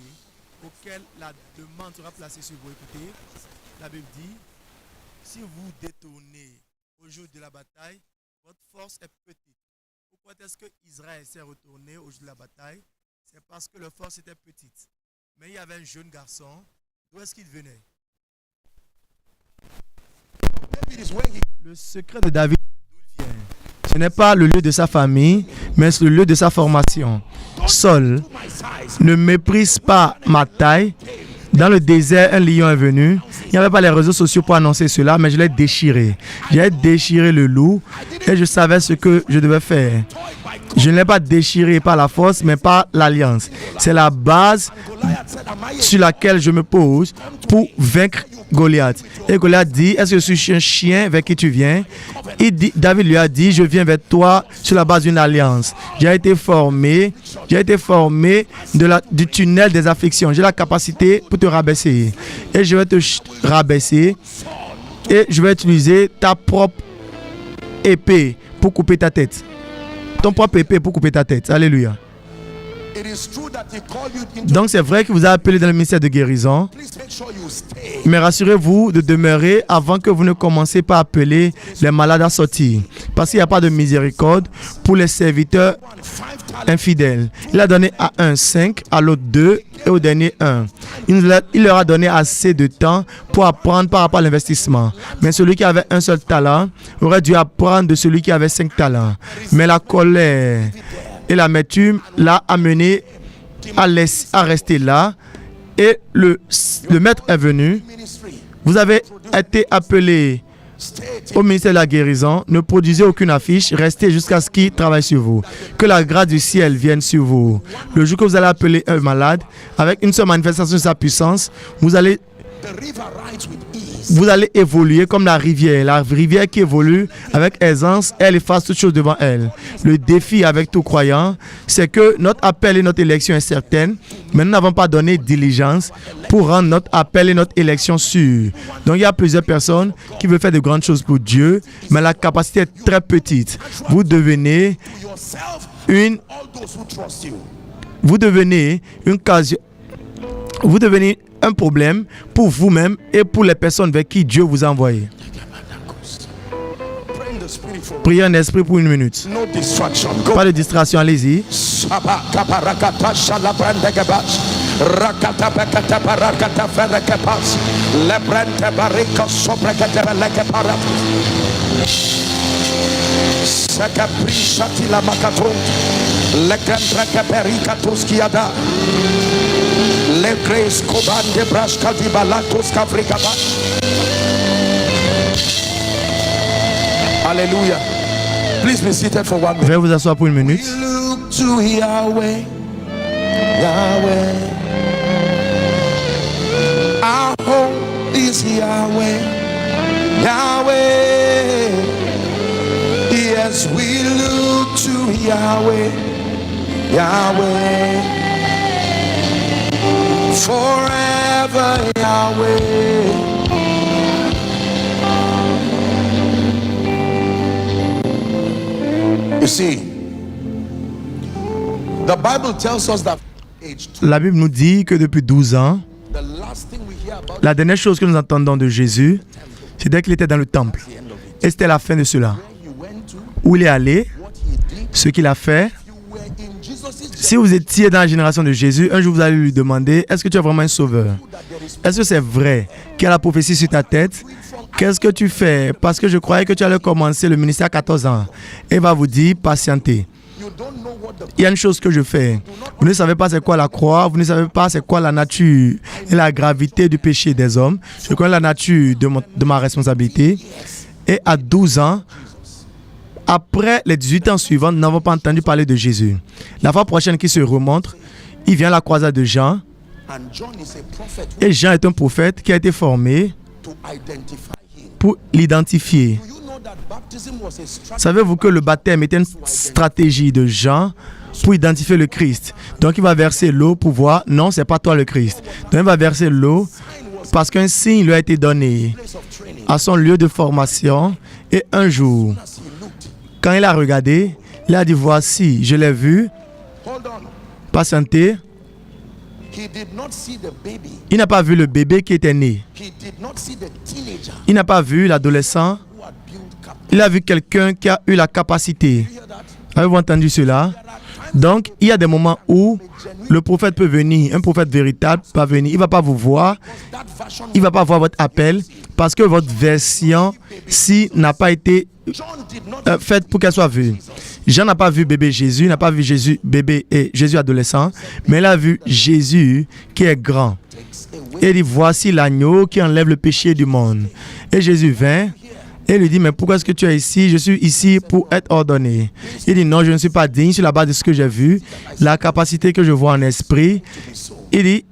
auquel la demande sera placée sur vous. Écoutez, la Bible dit, si vous détournez au jour de la bataille, votre force est petite. Pourquoi est-ce que Israël s'est retourné au jour de la bataille? C'est parce que leur force était petite. Mais il y avait un jeune garçon. D'où est-ce qu'il venait? Le secret de David, d'où il vient? Ce n'est pas le lieu de sa famille, mais c'est le lieu de sa formation. Saul, ne méprise pas ma taille. Dans le désert, un lion est venu. Il n'y avait pas les réseaux sociaux pour annoncer cela, mais je l'ai déchiré. J'ai déchiré le loup et je savais ce que je devais faire. Je ne l'ai pas déchiré par la force, mais par l'alliance. C'est la base sur laquelle je me pose pour vaincre Goliath. Et Goliath dit, est-ce que je suis un chien vers qui tu viens? David lui a dit, je viens vers toi sur la base d'une alliance. J'ai été formé du tunnel des afflictions. J'ai la capacité pour te rabaisser. Et je vais te rabaisser. Et je vais utiliser ta propre épée pour couper ta tête. Ton propre épée pour couper ta tête. Alléluia. Donc c'est vrai qu'il vous a appelé dans le ministère de guérison, mais rassurez-vous de demeurer avant que vous ne commencez pas à appeler les malades à sortir, parce qu'il n'y a pas de miséricorde pour les serviteurs infidèles. Il a donné à un 5, à l'autre 2 et au dernier 1. Il leur a donné assez de temps pour apprendre par rapport à l'investissement. Mais celui qui avait un seul talent aurait dû apprendre de celui qui avait 5 talents. Mais la colère et l'amertume l'a amené à rester là. Et le maître est venu. Vous avez été appelé au ministère de la guérison. Ne produisez aucune affiche. Restez jusqu'à ce qu'il travaille sur vous. Que la grâce du ciel vienne sur vous. Le jour que vous allez appeler un malade, avec une seule manifestation de sa puissance, vous allez évoluer comme la rivière. La rivière qui évolue avec aisance, elle efface toutes choses devant elle. Le défi avec tout croyant, c'est que notre appel et notre élection est certaine, mais nous n'avons pas donné diligence pour rendre notre appel et notre élection sûrs. Donc il y a plusieurs personnes qui veulent faire de grandes choses pour Dieu, mais la capacité est très petite. Vous devenez un problème pour vous-même et pour les personnes vers qui Dieu vous a envoyé. Priez en esprit pour 1 minute. Pas de distraction, allez-y. Hallelujah. Please be seated for 1 minute. Veuillez vous asseoir pour 1 minute. We look to Yahweh, Yahweh. Our hope is Yahweh, Yahweh. Yes, we look to Yahweh, Yahweh. Forever Yahweh. You see, the Bible tells us that La Bible nous dit que depuis 12 ans, la dernière chose que nous entendons de Jésus, c'était qu'il était dans le temple. Et c'était la fin de cela. Où il est allé, ce qu'il a fait. Si vous étiez dans la génération de Jésus, un jour vous allez lui demander, est-ce que tu es vraiment un sauveur? Est-ce que c'est vrai qu'il y a la prophétie sur ta tête? Qu'est-ce que tu fais? Parce que je croyais que tu allais commencer le ministère à 14 ans. Et il va vous dire, patientez. you don't know what the il y a une chose que je fais. Vous ne savez pas c'est quoi la croix, vous ne savez pas c'est quoi la nature et la gravité du péché des hommes. Je connais la nature de ma responsabilité. Et à 12 ans, après les 18 ans suivants, nous n'avons pas entendu parler de Jésus. La fois prochaine qu'il se remonte, il vient à la croisade de Jean. and John is a prophet Et Jean est un prophète qui a été formé to identify him. pour l'identifier. Do you know that baptism was a strategy? Savez-vous que le baptême était une stratégie de Jean pour identifier le Christ? Donc il va verser l'eau pour voir, non, c'est pas toi le Christ. Donc il va verser l'eau parce qu'un signe lui a été donné Place of training. à son lieu de formation. Et un jour, As he looked, quand il a regardé, il a dit, voici, je l'ai vu, hold on. patienter. He did not see the baby. Il n'a pas vu le bébé qui était né. He did not see the teenager Il n'a pas vu l'adolescent. who had built capacity. Il a vu quelqu'un qui a eu la capacité. You hear that? Avez-vous entendu cela? Donc, il y a des moments où le prophète peut venir, un prophète véritable va venir. Il ne va pas vous voir, That version il ne va pas voir votre appel parce que votre version-ci n'a pas été John did not faite pour qu'elle soit vue. Jean n'a pas vu bébé Jésus, n'a pas vu Jésus bébé et Jésus adolescent, mais il a vu Jésus qui est grand. take away. Et il dit, voici l'agneau qui enlève le péché du monde. Et Jésus vint et lui dit, mais pourquoi est-ce que tu es ici? Je suis ici pour être ordonné. Il dit, non, je ne suis pas digne sur la base de ce que j'ai vu, la capacité que je vois en esprit. Il dit,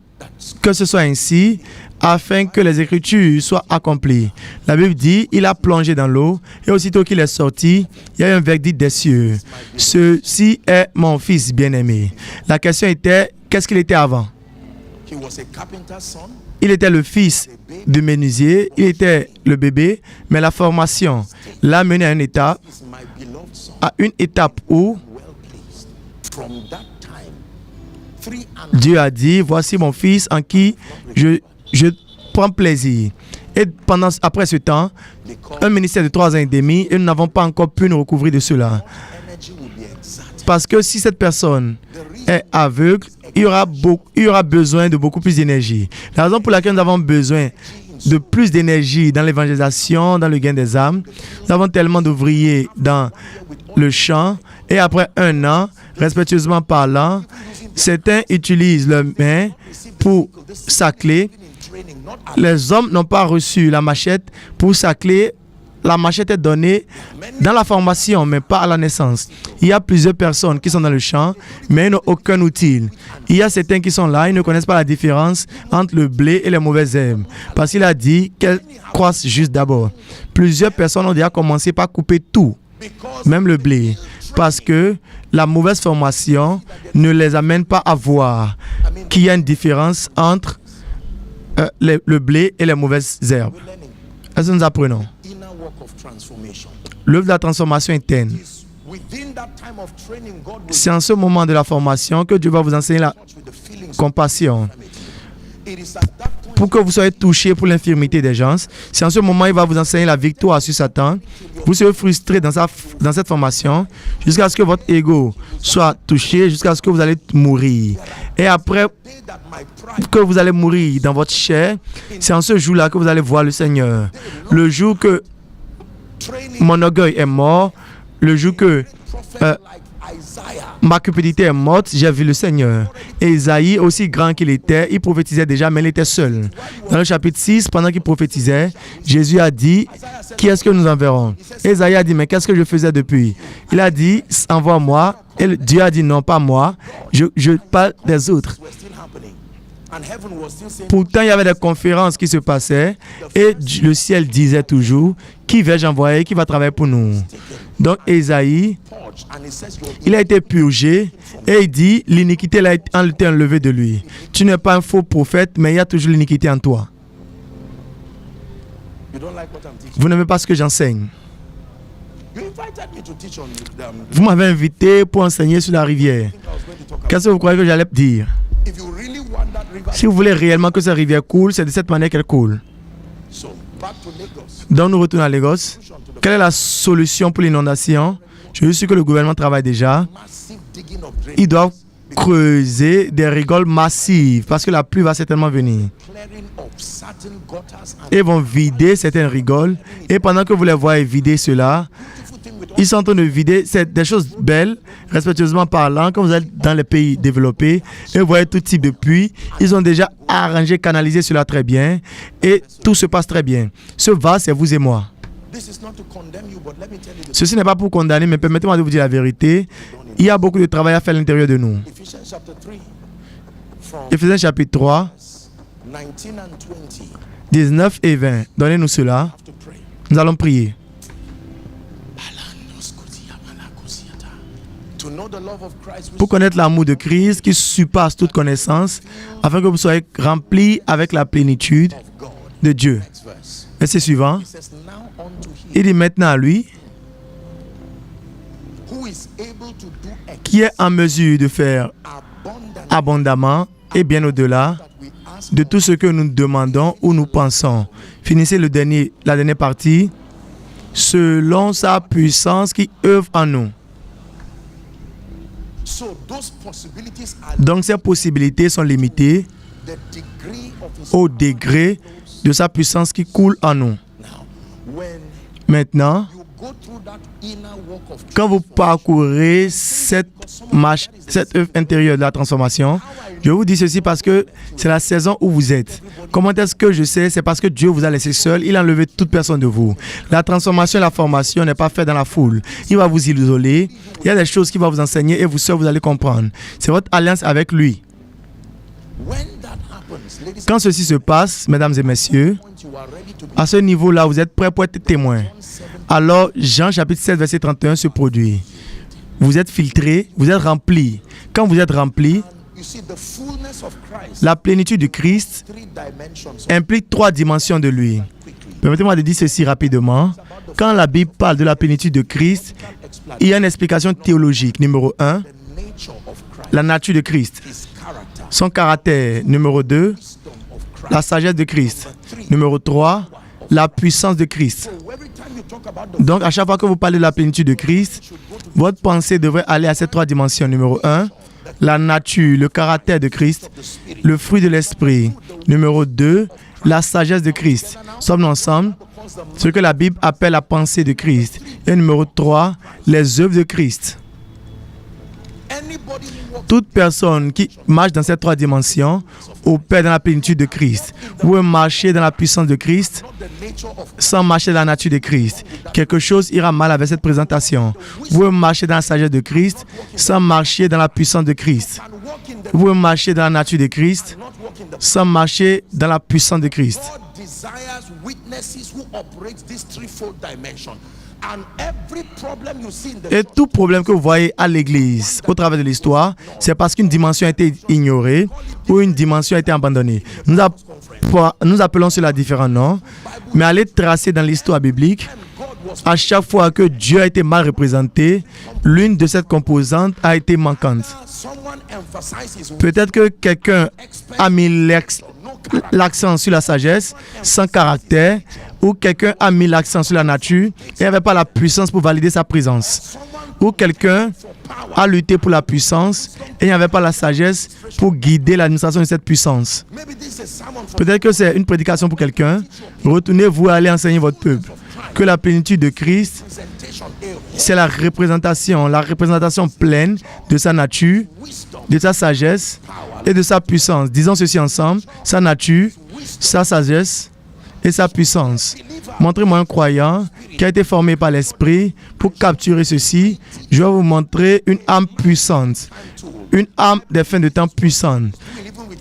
que ce soit ainsi, afin que les Écritures soient accomplies. La Bible dit, il a plongé dans l'eau, et aussitôt qu'il est sorti, il y a eu un verdict des cieux. Ceci est mon fils bien-aimé. La question était, qu'est-ce qu'il était avant? He was a carpenter's son. Il était le fils du menuisier, il était le bébé, mais la formation l'a mené à un état, Is my beloved son, à une étape où well pleased. From that time, 3.5 Dieu a dit, voici mon fils en qui je prends plaisir. Et après ce temps, un ministère de 3 ans et demi, et nous n'avons pas encore pu nous recouvrir de cela. energy will be exact. Parce que si cette personne est aveugle, il y aura besoin de beaucoup plus d'énergie. La raison pour laquelle nous avons besoin de plus d'énergie dans l'évangélisation, dans le gain des âmes, nous avons tellement d'ouvriers dans le champ, et après 1 an, respectueusement parlant, certains utilisent leurs mains pour sacler. In training, not at Les hommes n'ont pas reçu la machette pour sacler. La machette est donnée dans la formation, mais pas à la naissance. Il y a plusieurs personnes qui sont dans le champ, mais ils n'ont aucun outil. Il y a certains qui sont là, ils ne connaissent pas la différence entre le blé et les mauvaises herbes. Parce qu'il a dit qu'elles croissent juste d'abord. Plusieurs personnes ont déjà commencé par couper tout, because même le blé, parce que la mauvaise formation ne les amène pas à voir qu'il y a une différence entre le blé et les mauvaises herbes. we're learning Est-ce que nous apprenons? inner work of transformation. L'œuvre de la transformation interne. Is within that time of training, God will C'est en ce moment de la formation que Dieu va vous enseigner la touch with the feelings of compassion. it is at that point Pour que vous soyez touché pour l'infirmité des gens. C'est en ce moment qu'il va vous enseigner la victoire sur Satan. Vous serez frustré dans cette formation jusqu'à ce que votre ego soit touché, jusqu'à ce que vous allez mourir. Et après day that my pride que vous allez mourir dans votre chair, c'est en ce jour-là que vous allez voir le Seigneur. Le jour que training mon orgueil est mort, le jour que prophet like Isaiah. ma cupidité est morte, j'ai vu le Seigneur. Et Isaïe, aussi grand qu'il était, il prophétisait déjà, mais il était seul. Dans le chapitre 6, pendant qu'il prophétisait, Jésus a dit, qui est-ce que nous enverrons? Et Isaïe a dit, mais qu'est-ce que je faisais depuis? Il a dit, envoie-moi. Et Dieu a dit, non, pas moi, je parle des autres. Were still happening. And heaven was still saying, Pourtant, il y avait des conférences qui se passaient et le ciel disait toujours, qui vais-je envoyer, qui va travailler pour nous? Donc, Isaïe, purge. And it says, your il a été purgé et il dit, l'iniquité a été enlevée de lui. Tu n'es pas un faux prophète, mais il y a toujours l'iniquité en toi. you don't like what I'm teaching. Vous n'aimez pas ce que j'enseigne. You invited me to teach on Vous m'avez invité pour enseigner sur la rivière. I was going to talk about. Qu'est-ce que vous croyez que j'allais dire? If you really want that river, Si vous voulez réellement que cette rivière coule, c'est de cette manière qu'elle coule. so back to Lagos. Donc nous retournons à Lagos. Quelle est la solution pour l'inondation? Je suis sûr que le gouvernement travaille déjà. Massive digging of drain, Ils doivent creuser des rigoles massives parce que la pluie va certainement venir. clearing of certain gutters and Ils vont vider certaines rigoles. Et pendant que vous les voyez vider cela, beautiful thing with Ils sont en train de vider. C'est des choses belles, respectueusement parlant. Quand vous êtes dans les pays développés et vous voyez tout type de puits, ils ont déjà arrangé, canalisé cela très bien et tout se passe très bien. Ce vase, c'est vous et moi. Ceci n'est pas pour condamner, mais permettez-moi de vous dire la vérité. Il y a beaucoup de travail à faire à l'intérieur de nous. Éphésiens chapitre 3, 19 et 20. Donnez-nous cela. Nous allons prier. Pour connaître l'amour de Christ qui surpasse toute connaissance, afin que vous soyez remplis avec la plénitude de Dieu. Verset suivant. Il dit maintenant à lui, qui est en mesure de faire abondamment et bien au-delà de tout ce que nous demandons ou nous pensons. Finissez la dernière partie. Selon sa puissance qui œuvre en nous. Donc ces possibilités sont limitées au degré de sa puissance qui coule en nous. Maintenant, quand vous parcourez cette œuvre intérieure de la transformation, je vous dis ceci parce que c'est la saison où vous êtes. Comment est-ce que je sais? C'est parce que Dieu vous a laissé seul. Il a enlevé toute personne de vous. La transformation et la formation n'est pas faite dans la foule. Il va vous isoler. Il y a des choses qu'il va vous enseigner et vous seuls, vous allez comprendre. C'est votre alliance avec lui. Quand ceci se passe, mesdames et messieurs, à ce niveau-là, vous êtes prêts pour être témoins. Alors, Jean chapitre 7, verset 31 se produit. Vous êtes filtrés, vous êtes remplis. Quand vous êtes remplis, la plénitude de Christ implique 3 dimensions de lui. Permettez-moi de dire ceci rapidement. Quand la Bible parle de la plénitude de Christ, il y a une explication théologique. Numéro 1, la nature de Christ. Son caractère. Numéro 2, la sagesse de Christ. Numéro 3, la puissance de Christ. Donc, à chaque fois que vous parlez de la plénitude de Christ, votre pensée devrait aller à ces 3 dimensions. Numéro 1, la nature, le caractère de Christ, le fruit de l'esprit. Numéro 2, la sagesse de Christ. Sommes-nous ensemble? Ce que la Bible appelle la pensée de Christ. Et numéro 3, les œuvres de Christ. Toute personne qui marche dans ces 3 dimensions opère dans la plénitude de Christ. Vous pouvez marcher dans la puissance de Christ sans marcher dans la nature de Christ. Quelque chose ira mal avec cette présentation. Vous pouvez marcher dans la sagesse de Christ sans marcher dans la puissance de Christ. Vous pouvez marcher dans la nature de Christ sans marcher dans la puissance de Christ. Et tout problème que vous voyez à l'église, au travers de l'histoire, c'est parce qu'une dimension a été ignorée ou une dimension a été abandonnée. Nous appelons cela différents noms, mais allez tracer dans l'histoire biblique, à chaque fois que Dieu a été mal représenté, l'une de ces composantes a été manquante. Peut-être que quelqu'un a mis l'accent sur la sagesse sans caractère, ou quelqu'un a mis l'accent sur la nature et n'avait pas la puissance pour valider sa présence. Ou quelqu'un a lutté pour la puissance et n'avait pas la sagesse pour guider l'administration de cette puissance. Peut-être que c'est une prédication pour quelqu'un. Retournez-vous à aller enseigner votre peuple que la plénitude de Christ, c'est la représentation pleine de sa nature, de sa sagesse et de sa puissance. Disons ceci ensemble, sa nature, sa sagesse et sa puissance. Montrez-moi un croyant qui a été formé par l'Esprit. Pour capturer ceci, je vais vous montrer une âme puissante, une âme des fins de temps puissante.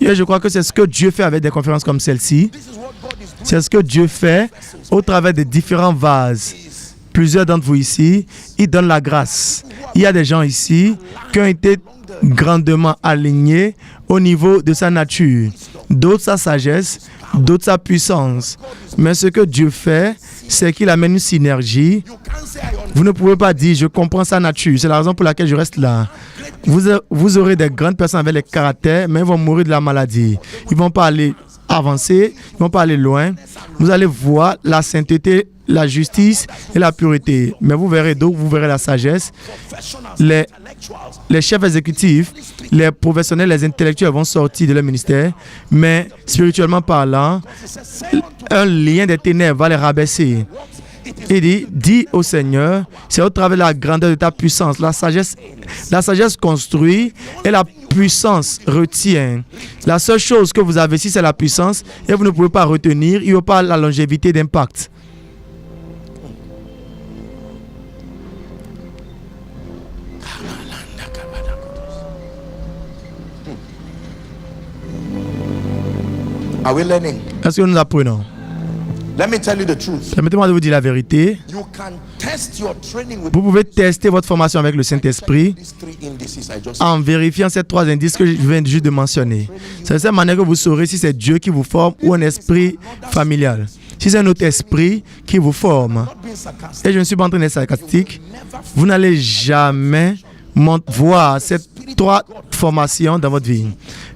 Et je crois que c'est ce que Dieu fait avec des conférences comme celle-ci. C'est ce que Dieu fait au travers des différents vases. Plusieurs d'entre vous ici, il donne la grâce. Il y a des gens ici qui ont été grandement alignés au niveau de sa nature, d'autres sa sagesse, d'autres sa puissance. Mais ce que Dieu fait, c'est qu'il amène une synergie. Vous ne pouvez pas dire, je comprends sa nature. C'est la raison pour laquelle je reste là. Vous aurez des grandes personnes avec les caractères, mais ils vont mourir de la maladie. Ils ne vont pas aller avancer, ils ne vont pas aller loin. Vous allez voir la sainteté, la justice et la pureté. Mais vous verrez d'autres, vous verrez la sagesse. Les chefs exécutifs, les professionnels, les intellectuels vont sortir de leur ministère, mais spirituellement parlant, un lien des ténèbres va les rabaisser. Il dit, dis au Seigneur, c'est au travers de la grandeur de ta puissance. La sagesse construit et la puissance retient. La seule chose que vous avez ici, c'est la puissance et vous ne pouvez pas retenir. Il n'y a pas la longévité d'impact. Are we learning? Est-ce que nous apprenons? Let me tell you the truth. Permettez-moi de vous dire la vérité. You can test your training with Vous pouvez tester votre formation avec le Saint-Esprit these three indices I just en vérifiant ces trois indices que je viens juste de mentionner. C'est de cette manière que vous saurez si c'est Dieu qui vous forme ou un esprit familial. Si c'est un autre esprit qui vous forme, not being sarcastic. et je ne suis pas en train d'être sarcastique, vous n'allez jamais voir ces trois formations dans votre vie.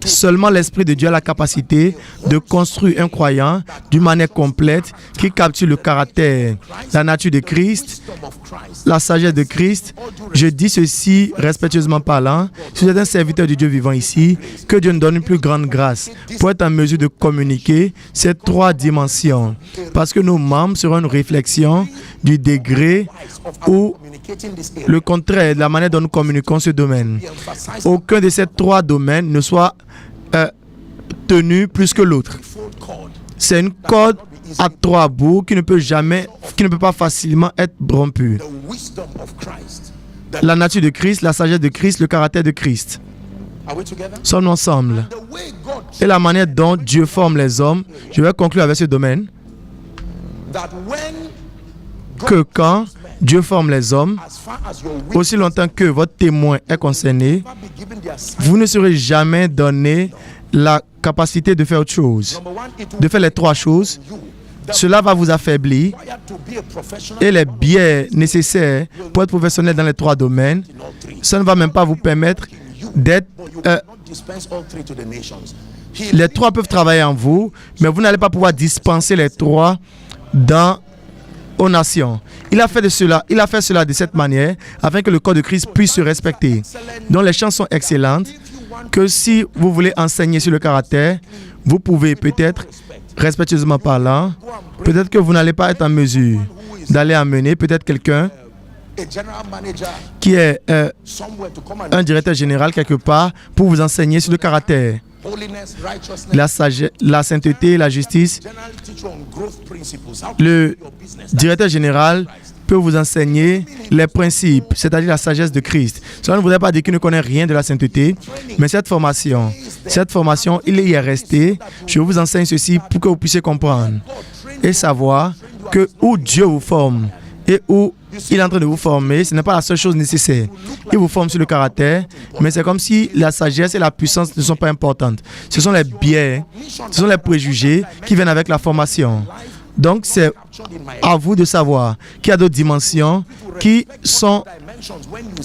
Seulement l'Esprit de Dieu a la capacité de construire un croyant d'une manière complète qui capture le caractère, la nature de Christ, la sagesse de Christ. Je dis ceci respectueusement parlant. Si vous êtes un serviteur de Dieu vivant ici, que Dieu nous donne une plus grande grâce pour être en mesure de communiquer ces trois dimensions. Parce que nos membres seront une réflexion du degré où le contraire de la manière dont nous communiquons ce domaine. Aucun de ces trois domaines ne soit tenu plus que l'autre. C'est une corde à trois bouts qui ne peut pas facilement être rompue. La nature de Christ, la sagesse de Christ, le caractère de Christ. Sommes ensemble. Et la manière dont Dieu forme les hommes, je vais conclure avec ce domaine, que quand Dieu forme les hommes, aussi longtemps que votre témoin est concerné, vous ne serez jamais donné la capacité de faire autre chose, de faire les trois choses. Cela va vous affaiblir et les biais nécessaires pour être professionnel dans les trois domaines, ça ne va même pas vous permettre d'être... les trois peuvent travailler en vous, mais vous n'allez pas pouvoir dispenser les trois aux nations. Il a fait cela de cette manière afin que le corps de Christ puisse se respecter. Donc les chances sont excellentes que si vous voulez enseigner sur le caractère, vous pouvez peut-être, respectueusement parlant, peut-être que vous n'allez pas être en mesure d'aller amener peut-être quelqu'un qui est un directeur général quelque part pour vous enseigner sur le caractère, la sagesse, la sainteté, la justice. Le directeur général peut vous enseigner les principes, c'est-à-dire la sagesse de Christ. Cela ne voudrait pas dire qu'il ne connaît rien de la sainteté, mais cette formation, il y est resté. Je vous enseigne ceci pour que vous puissiez comprendre et savoir que où Dieu vous forme et où il est en train de vous former, ce n'est pas la seule chose nécessaire. Il vous forme sur le caractère, mais c'est comme si la sagesse et la puissance ne sont pas importantes. Ce sont les biais, ce sont les préjugés qui viennent avec la formation. Donc, c'est à vous de savoir qu'il y a d'autres dimensions qui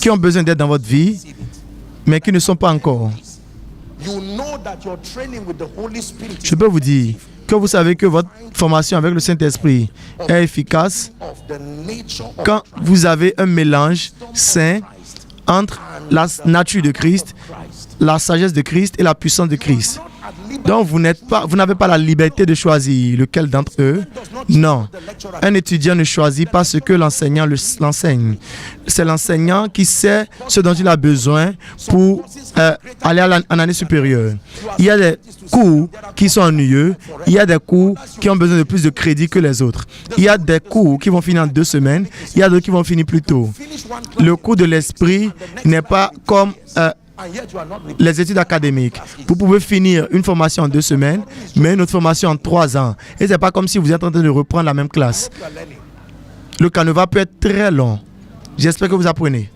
ont besoin d'être dans votre vie, mais qui ne sont pas encore. Je peux vous dire que vous savez que votre formation avec le Saint-Esprit est efficace quand vous avez un mélange sain entre la nature de Christ, la sagesse de Christ et la puissance de Christ. Donc, vous n'avez pas la liberté de choisir lequel d'entre eux. Non. Un étudiant ne choisit pas ce que l'enseignant l'enseigne. C'est l'enseignant qui sait ce dont il a besoin pour aller en année supérieure. Il y a des cours qui sont ennuyeux. Il y a des cours qui ont besoin de plus de crédit que les autres. Il y a des cours qui vont finir en 2 semaines. Il y a d'autres qui vont finir plus tôt. Le cours de l'esprit n'est pas comme... les études académiques. Vous pouvez finir une formation en 2 semaines, mais une autre formation en 3 ans. Et ce n'est pas comme si vous êtes en train de reprendre la même classe. Le canevas peut être très long. J'espère que vous apprenez.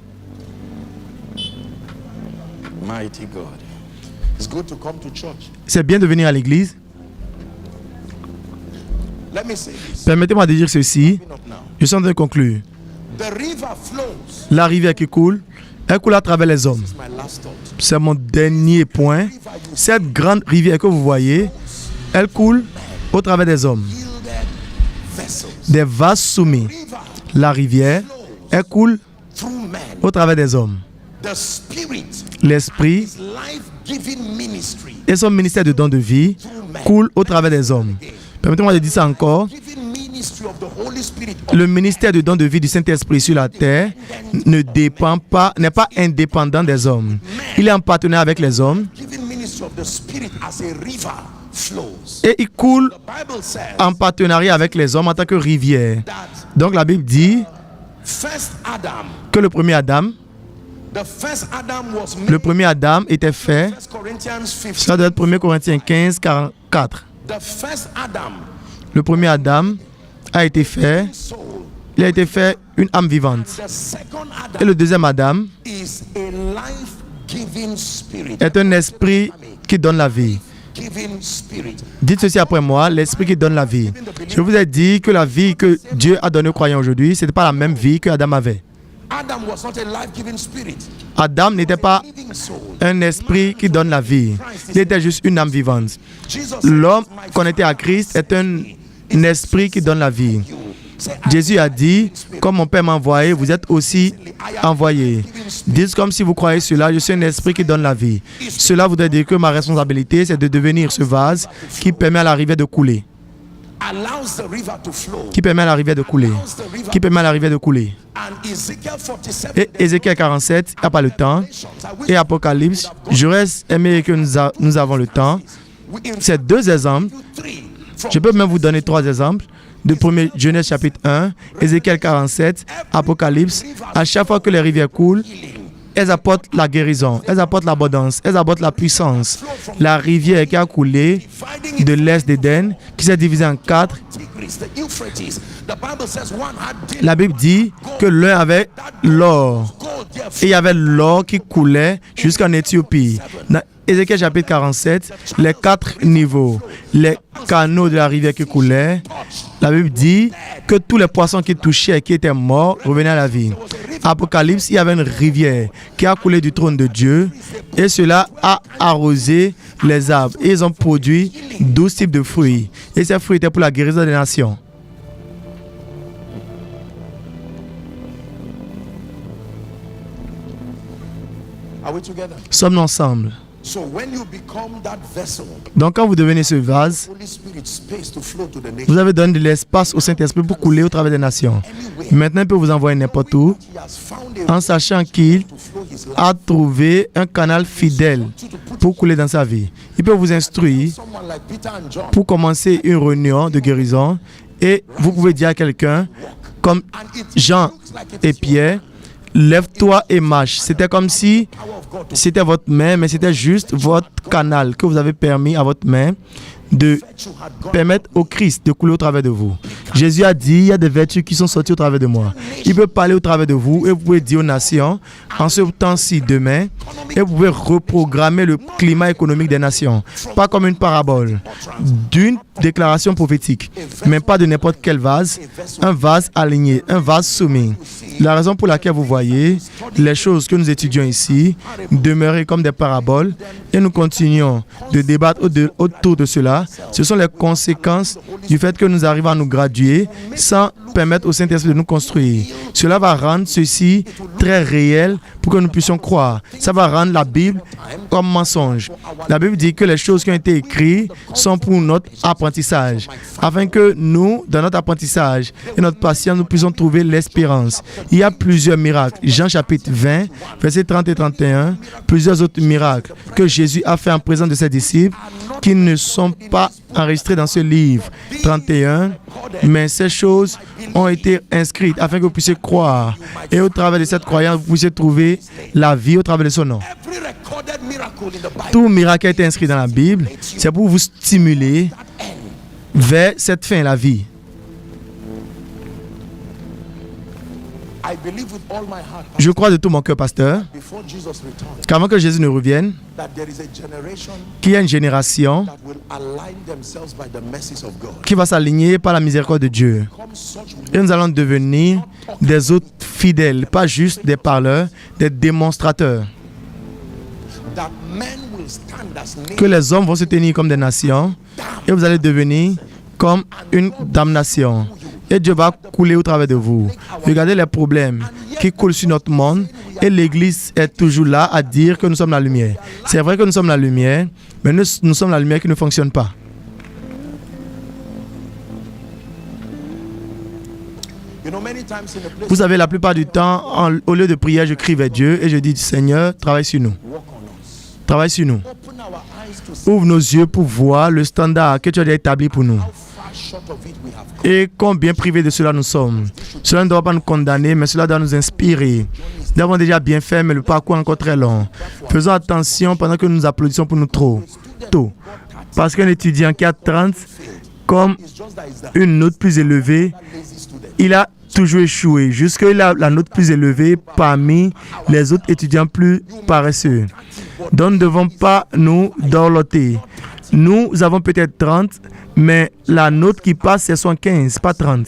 C'est bien de venir à l'église. Permettez-moi de dire ceci. Je suis en train de conclure. La rivière qui coule, elle coule à travers les hommes. C'est mon dernier point. Cette grande rivière que vous voyez, elle coule au travers des hommes. Des vases soumis. La rivière, elle coule au travers des hommes. L'esprit et son ministère de don de vie coule au travers des hommes. Permettez-moi de dire ça encore. ministry of the Holy Spirit Le ministère de don de vie du Saint-Esprit sur la terre n'est pas indépendant des hommes. Il est en partenariat avec les hommes giving ministry of the Spirit as a river flows. et il coule The Bible says en partenariat avec les hommes en tant que rivière. that Donc la Bible dit first Adam, que le premier Adam was Le made. premier Adam était fait, 1 Corinthians 15. ça doit être 1 Corinthiens 15, 44. The first Adam, Le premier Adam a été fait, soul. il a été fait une âme vivante. The second Et Adam le deuxième Adam is a life-giving spirit. est un esprit qui donne la vie. Giving spirit. Dites ceci après moi, l'esprit qui donne la vie. Je vous ai dit que la vie que Dieu a donnée aux croyants aujourd'hui, ce n'était pas la même vie que Adam avait. Adam was not a life-giving spirit. Adam n'était pas Living soul. un esprit qui donne la vie. Il était juste une âme vivante. Jesus L'homme connecté à Christ est un esprit qui donne la vie. Jésus a dit, comme mon Père m'a envoyé, vous êtes aussi envoyés. Dites comme si vous croyez cela, je suis un esprit qui donne la vie. Cela voudrait dire que ma responsabilité, c'est de devenir ce vase qui permet à la rivière de couler. allows the river to flow. Qui permet à la rivière de couler. Qui permet à la rivière de couler. And Ezekiel 47, Et Ézéchiel 47, il n'y a pas le temps. Et Apocalypse, j'aurais aimé que nous avons le temps. Ces deux exemples, je peux même vous donner trois exemples. De 1er Genèse chapitre 1, Ézéchiel 47, Apocalypse. À chaque fois que les rivières coulent, elles apportent la guérison, elles apportent l'abondance, elles apportent la puissance. La rivière qui a coulé de l'est d'Éden, qui s'est divisée en quatre, la Bible dit que l'un avait l'or. Et il y avait l'or qui coulait jusqu'en Éthiopie. Dans Ézéchiel chapitre 47, les quatre niveaux, les canaux de la rivière qui coulaient, la Bible dit que tous les poissons qui touchaient et qui étaient morts revenaient à la vie. Apocalypse, il y avait une rivière qui a coulé du trône de Dieu et cela a arrosé les arbres. Et ils ont produit 12 types de fruits. Et ces fruits étaient pour la guérison des nations. Are we together? Sommes-nous ensemble? So when you become that vessel, Donc quand vous devenez ce vase, Holy Spirit space to flow to the nation. vous avez donné de l'espace au Saint-Esprit pour couler au travers des nations. Maintenant, il peut vous envoyer n'importe où He has found a en sachant qu'il to flow his life. a trouvé un canal fidèle pour couler dans sa vie. Il peut vous instruire Someone like Peter and John, pour commencer une réunion de guérison et vous pouvez dire à quelqu'un comme Jean et Pierre, lève-toi et marche. C'était comme si c'était votre main, mais c'était juste votre canal que vous avez permis à votre main de permettre au Christ de couler au travers de vous. Jésus a dit, il y a des vertus qui sont sorties au travers de moi. Il peut parler au travers de vous et vous pouvez dire aux nations, en ce temps-ci, demain, et vous pouvez reprogrammer le climat économique des nations. Pas comme une parabole, d'une déclaration prophétique, mais pas de n'importe quel vase, un vase aligné, un vase soumis. La raison pour laquelle vous voyez les choses que nous étudions ici demeurer comme des paraboles et nous continuons de débattre autour de cela, ce sont les conséquences du fait que nous arrivons à nous graduer sans permettre au Saint-Esprit de nous construire. Cela va rendre ceci très réel pour que nous puissions croire. Ça va rendre la Bible comme mensonge. La Bible dit que les choses qui ont été écrites sont pour notre apprentissage, afin que nous, dans notre apprentissage et notre patience, nous puissions trouver l'espérance. Il y a plusieurs miracles. Jean chapitre 20, versets 30 et 31, plusieurs autres miracles que Jésus a fait en présence de ses disciples qui ne sont pas enregistrés dans ce livre 31, mais ces choses ont été inscrites afin que vous puissiez croire. Et au travers de cette croyance, vous puissiez trouver la vie au travers de son nom. every recorded miracle in the Bible, Tout miracle qui a été inscrit dans la Bible, c'est pour vous stimuler vers cette fin, la vie. I believe with all my heart, Je crois de tout mon cœur, pasteur, before Jesus returns, qu'avant que Jésus ne revienne, that there is a generation qu'il y a une génération that will align themselves by the mercies of God. qui va s'aligner par la miséricorde de Dieu. Come such Et nous allons devenir des hôtes fidèles, pas juste des parleurs, des démonstrateurs. that men will stand as Que les hommes vont se tenir comme des nations et vous allez devenir comme une damnation. Et Dieu va couler au travers de vous. Regardez les problèmes qui coulent sur notre monde et l'Église est toujours là à dire que nous sommes la lumière. C'est vrai que nous sommes la lumière, mais nous sommes la lumière qui ne fonctionne pas. You know, many times in the place, Vous savez, la plupart du temps, au lieu de prier, je crie vers Dieu et je dis, Seigneur, travaille sur nous. work on us. Travaille sur nous. Open our eyes to see Ouvre nos yeux pour voir le standard que tu as déjà établi pour nous. how far short of it we have come. Et combien privés de cela nous sommes. Cela ne doit pas nous condamner, mais cela doit nous inspirer. Nous avons déjà bien fait, mais le parcours est encore très long. Faisons attention pendant que nous nous applaudissons pour nous trop tôt. Parce qu'un étudiant qui a 30 comme It's just that it's the une note plus élevée, lazy student. il a toujours échoué. Jusqu'il a la note plus élevée parmi les autres étudiants plus paresseux. Donc nous ne devons pas nous dorloter. Nous avons peut-être 30, mais la note qui passe, c'est 75, pas 30.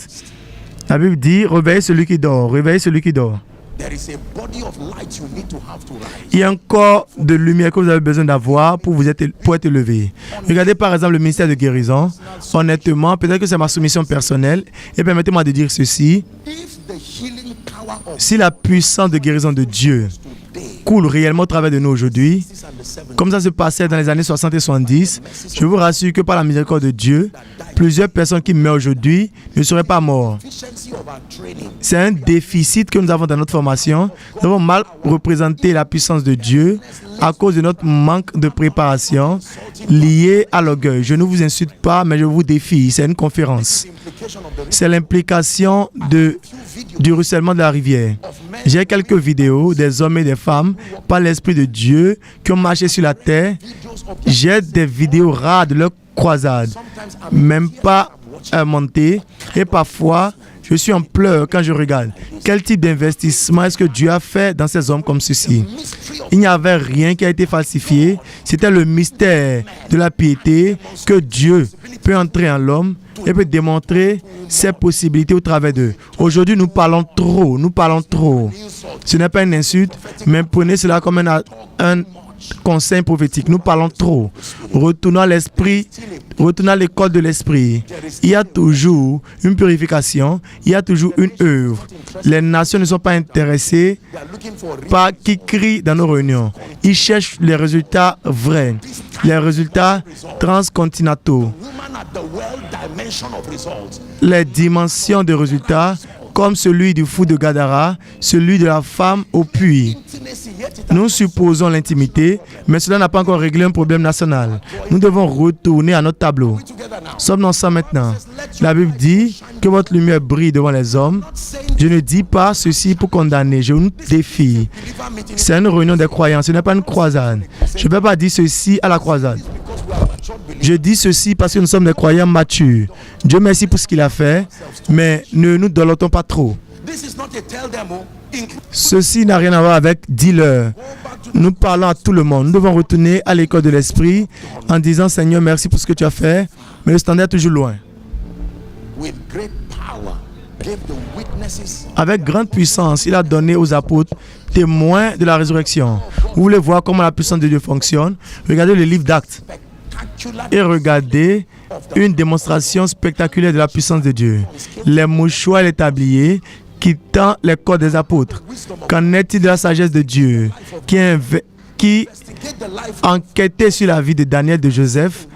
La Bible dit, réveillez celui qui dort, réveillez celui qui dort. There is a body of light you need to have to rise. Il y a un corps de lumière que vous avez besoin d'avoir pour être élevé. Regardez par exemple le ministère de guérison. Honnêtement, peut-être que c'est ma soumission personnelle. Et permettez-moi de dire ceci. If the healing power of Si la puissance de guérison de Dieu today, coule réellement au travers de nous aujourd'hui, 60s and the 70s, comme ça se passait dans les années 60 et 70, je vous rassure que par la miséricorde de Dieu, plusieurs personnes qui meurent aujourd'hui ne seraient pas mortes. efficiency of our training, C'est un déficit que nous avons dans notre formation. Nous avons mal représenté la puissance de Dieu à cause de notre manque de préparation lié à l'orgueil. Je ne vous insulte pas, mais je vous défie. C'est une conférence. implication of the C'est l'implication du ruissellement de la rivière. of men J'ai quelques vidéos des hommes et des femmes par l'Esprit de Dieu qui ont marché sur la terre. videos of J'ai des vidéos rares de leur croisade, sometimes I'm même pas montées. Et parfois, je suis en pleurs quand je regarde. Quel type d'investissement est-ce que Dieu a fait dans ces hommes comme ceci? mystery of Il n'y avait rien qui a été falsifié. C'était le mystère de la piété que Dieu peut entrer en l'homme et peut démontrer ses possibilités au travers d'eux. Aujourd'hui, nous parlons trop. Nous parlons trop. Ce n'est pas une insulte, mais prenez cela comme un conseil prophétique. Nous parlons trop. Retournons à l'esprit, retournons à l'école de l'esprit. Il y a toujours une purification, il y a toujours une œuvre. Les nations ne sont pas intéressées they are looking for par qui crie dans nos réunions. Ils cherchent les résultats vrais, les résultats transcontinentaux, woman at the well dimension of results. les dimensions de résultats comme celui du fou de Gadara, celui de la femme au puits. Intimacy, yet it Nous supposons l'intimité, mais cela n'a pas encore réglé un problème national. Nous devons retourner à notre tableau. together now. Sommes-nous ensemble maintenant? La Bible dit que votre lumière brille devant les hommes. Je ne dis pas ceci pour condamner, je vous défie. Believer meeting C'est une réunion des croyants, ce n'est pas une croisade. Je ne vais pas dire ceci à la croisade. because we are mature believers. Je dis ceci parce que nous sommes des croyants matures. Dieu merci pour ce qu'il a fait, mais ne nous dolotons pas trop. This is not a tell them, oh, Ceci n'a rien à voir avec dis-leur. Nous parlons à tout le monde. Nous devons retourner à l'école de l'esprit en disant Seigneur, merci pour ce que tu as fait, mais le standard est toujours loin. with great power, gave the witnesses. Avec grande puissance, il a donné aux apôtres témoins de la résurrection. Vous voulez voir comment la puissance de Dieu fonctionne? Regardez le livre d'Actes Spectacular et regardez une démonstration spectaculaire de la puissance de Dieu. Les mouchoirs et les tabliers quittant les corps des apôtres. Qu'en est-il de la sagesse de Dieu qui investigate the life enquêtait sur la vie de Daniel, de Joseph,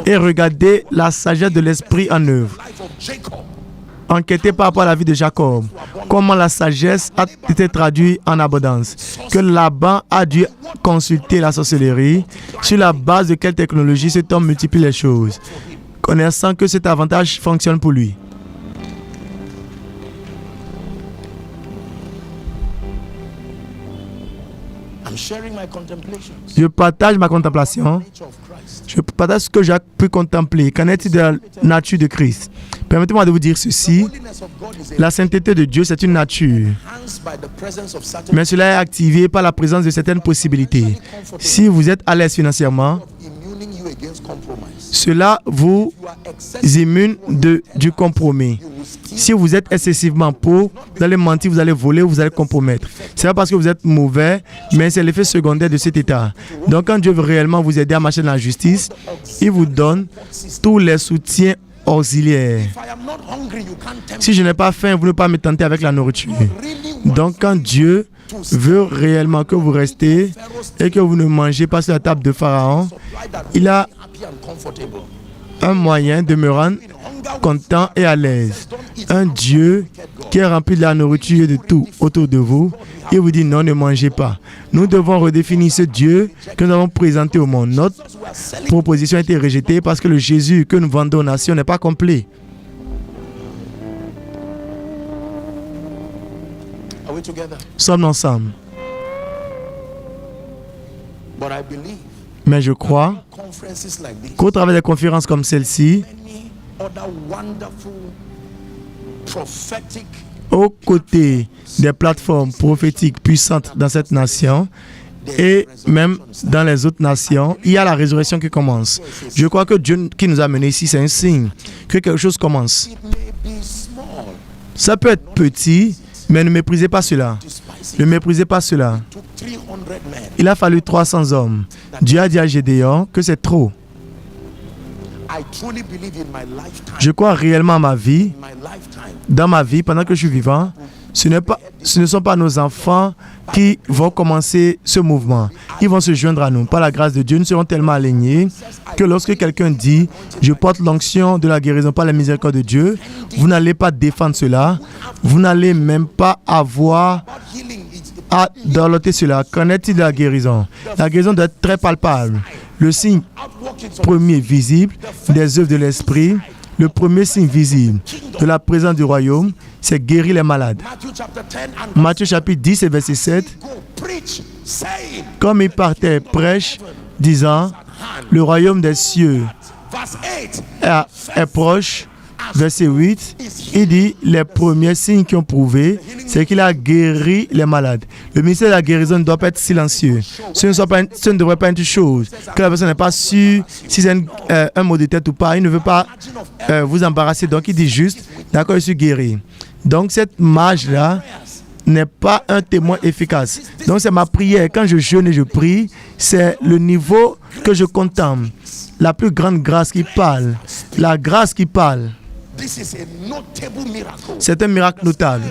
et regardez la sagesse de l'esprit en œuvre. of Jacob. Enquêtez par rapport à la vie de Jacob. Comment la sagesse a été traduite en abondance. Que Laban a dû consulter la sorcellerie. Sur la base de quelle technologie cet homme multiplie les choses. Connaissant que cet avantage fonctionne pour lui. I'm sharing my contemplations. Je partage ma contemplation. Nature of Christ. Je partage ce que j'ai pu contempler. Qu'en est-il de la nature de Christ? Permettez-moi de vous dire ceci. Holiness of God is La sainteté de Dieu, c'est une nature. enhanced by the presence of certain Mais cela est activé par la présence de certaines possibilités. Si vous êtes à l'aise financièrement, immuning you against compromise. cela vous You are excessive. immune du compromis. You will steal. Si vous êtes excessivement pauvre, vous allez mentir, vous allez voler, vous allez compromettre. C'est pas parce que vous êtes mauvais, mais c'est l'effet secondaire de cet état. Donc quand Dieu veut réellement vous aider à marcher dans la justice, il vous donne tous les soutiens auxiliaires. If I am not hungry, you can't tempt Si je n'ai pas faim, vous ne pouvez pas me tenter avec la nourriture. me. Really want Donc quand Dieu veut réellement que vous restez et que vous ne mangez pas sur la table de Pharaon, supply that il a happy and comfortable. un moyen de me rendre content et à l'aise. Un Dieu qui est rempli de la nourriture et de tout autour de vous, il vous dit non, ne mangez pas. Nous devons redéfinir ce Dieu que nous avons présenté au monde. Notre proposition a été rejetée parce que le Jésus que nous vendons aux nations n'est pas complet. Sommes ensemble. Mais je crois qu'au travers des conférences comme celle-ci, aux côtés des plateformes prophétiques puissantes dans cette nation et même dans les autres nations, il y a la résurrection qui commence. Je crois que Dieu qui nous a menés ici, c'est un signe que quelque chose commence. Ça peut être petit, mais ne méprisez pas cela. Ne méprisez pas cela. Il a fallu 300 hommes. Dieu a dit à Gédéon que c'est trop. Je crois réellement à ma vie, dans ma vie, pendant que je suis vivant, ce ne sont pas nos enfants qui vont commencer ce mouvement. Ils vont se joindre à nous. Par la grâce de Dieu, nous serons tellement alignés que lorsque quelqu'un dit « Je porte l'onction de la guérison par la miséricorde de Dieu », vous n'allez pas défendre cela. Vous n'allez même pas avoir à dorloter cela. Qu'en est-il de la guérison? La guérison doit être très palpable. Le signe premier visible des œuvres de l'Esprit, le premier signe visible de la présence du royaume, c'est guérir les malades. Matthieu chapitre 10 et verset 7. Comme il partait, prêche, disant, le royaume des cieux est proche. Verset 8, il dit, les premiers signes qui ont prouvé, c'est qu'il a guéri les malades. Le ministère de la guérison ne doit pas être silencieux. Ce ne devrait pas être une chose que la personne n'est pas sûre si c'est un mot de tête ou pas. Il ne veut pas vous embarrasser. Donc, il dit juste, d'accord, je suis guéri. Donc, cette marche-là n'est pas un témoin efficace. Donc, c'est ma prière. Quand je jeûne et je prie, c'est le niveau que je contemple. La plus grande grâce qui parle. La grâce qui parle. C'est un miracle notable.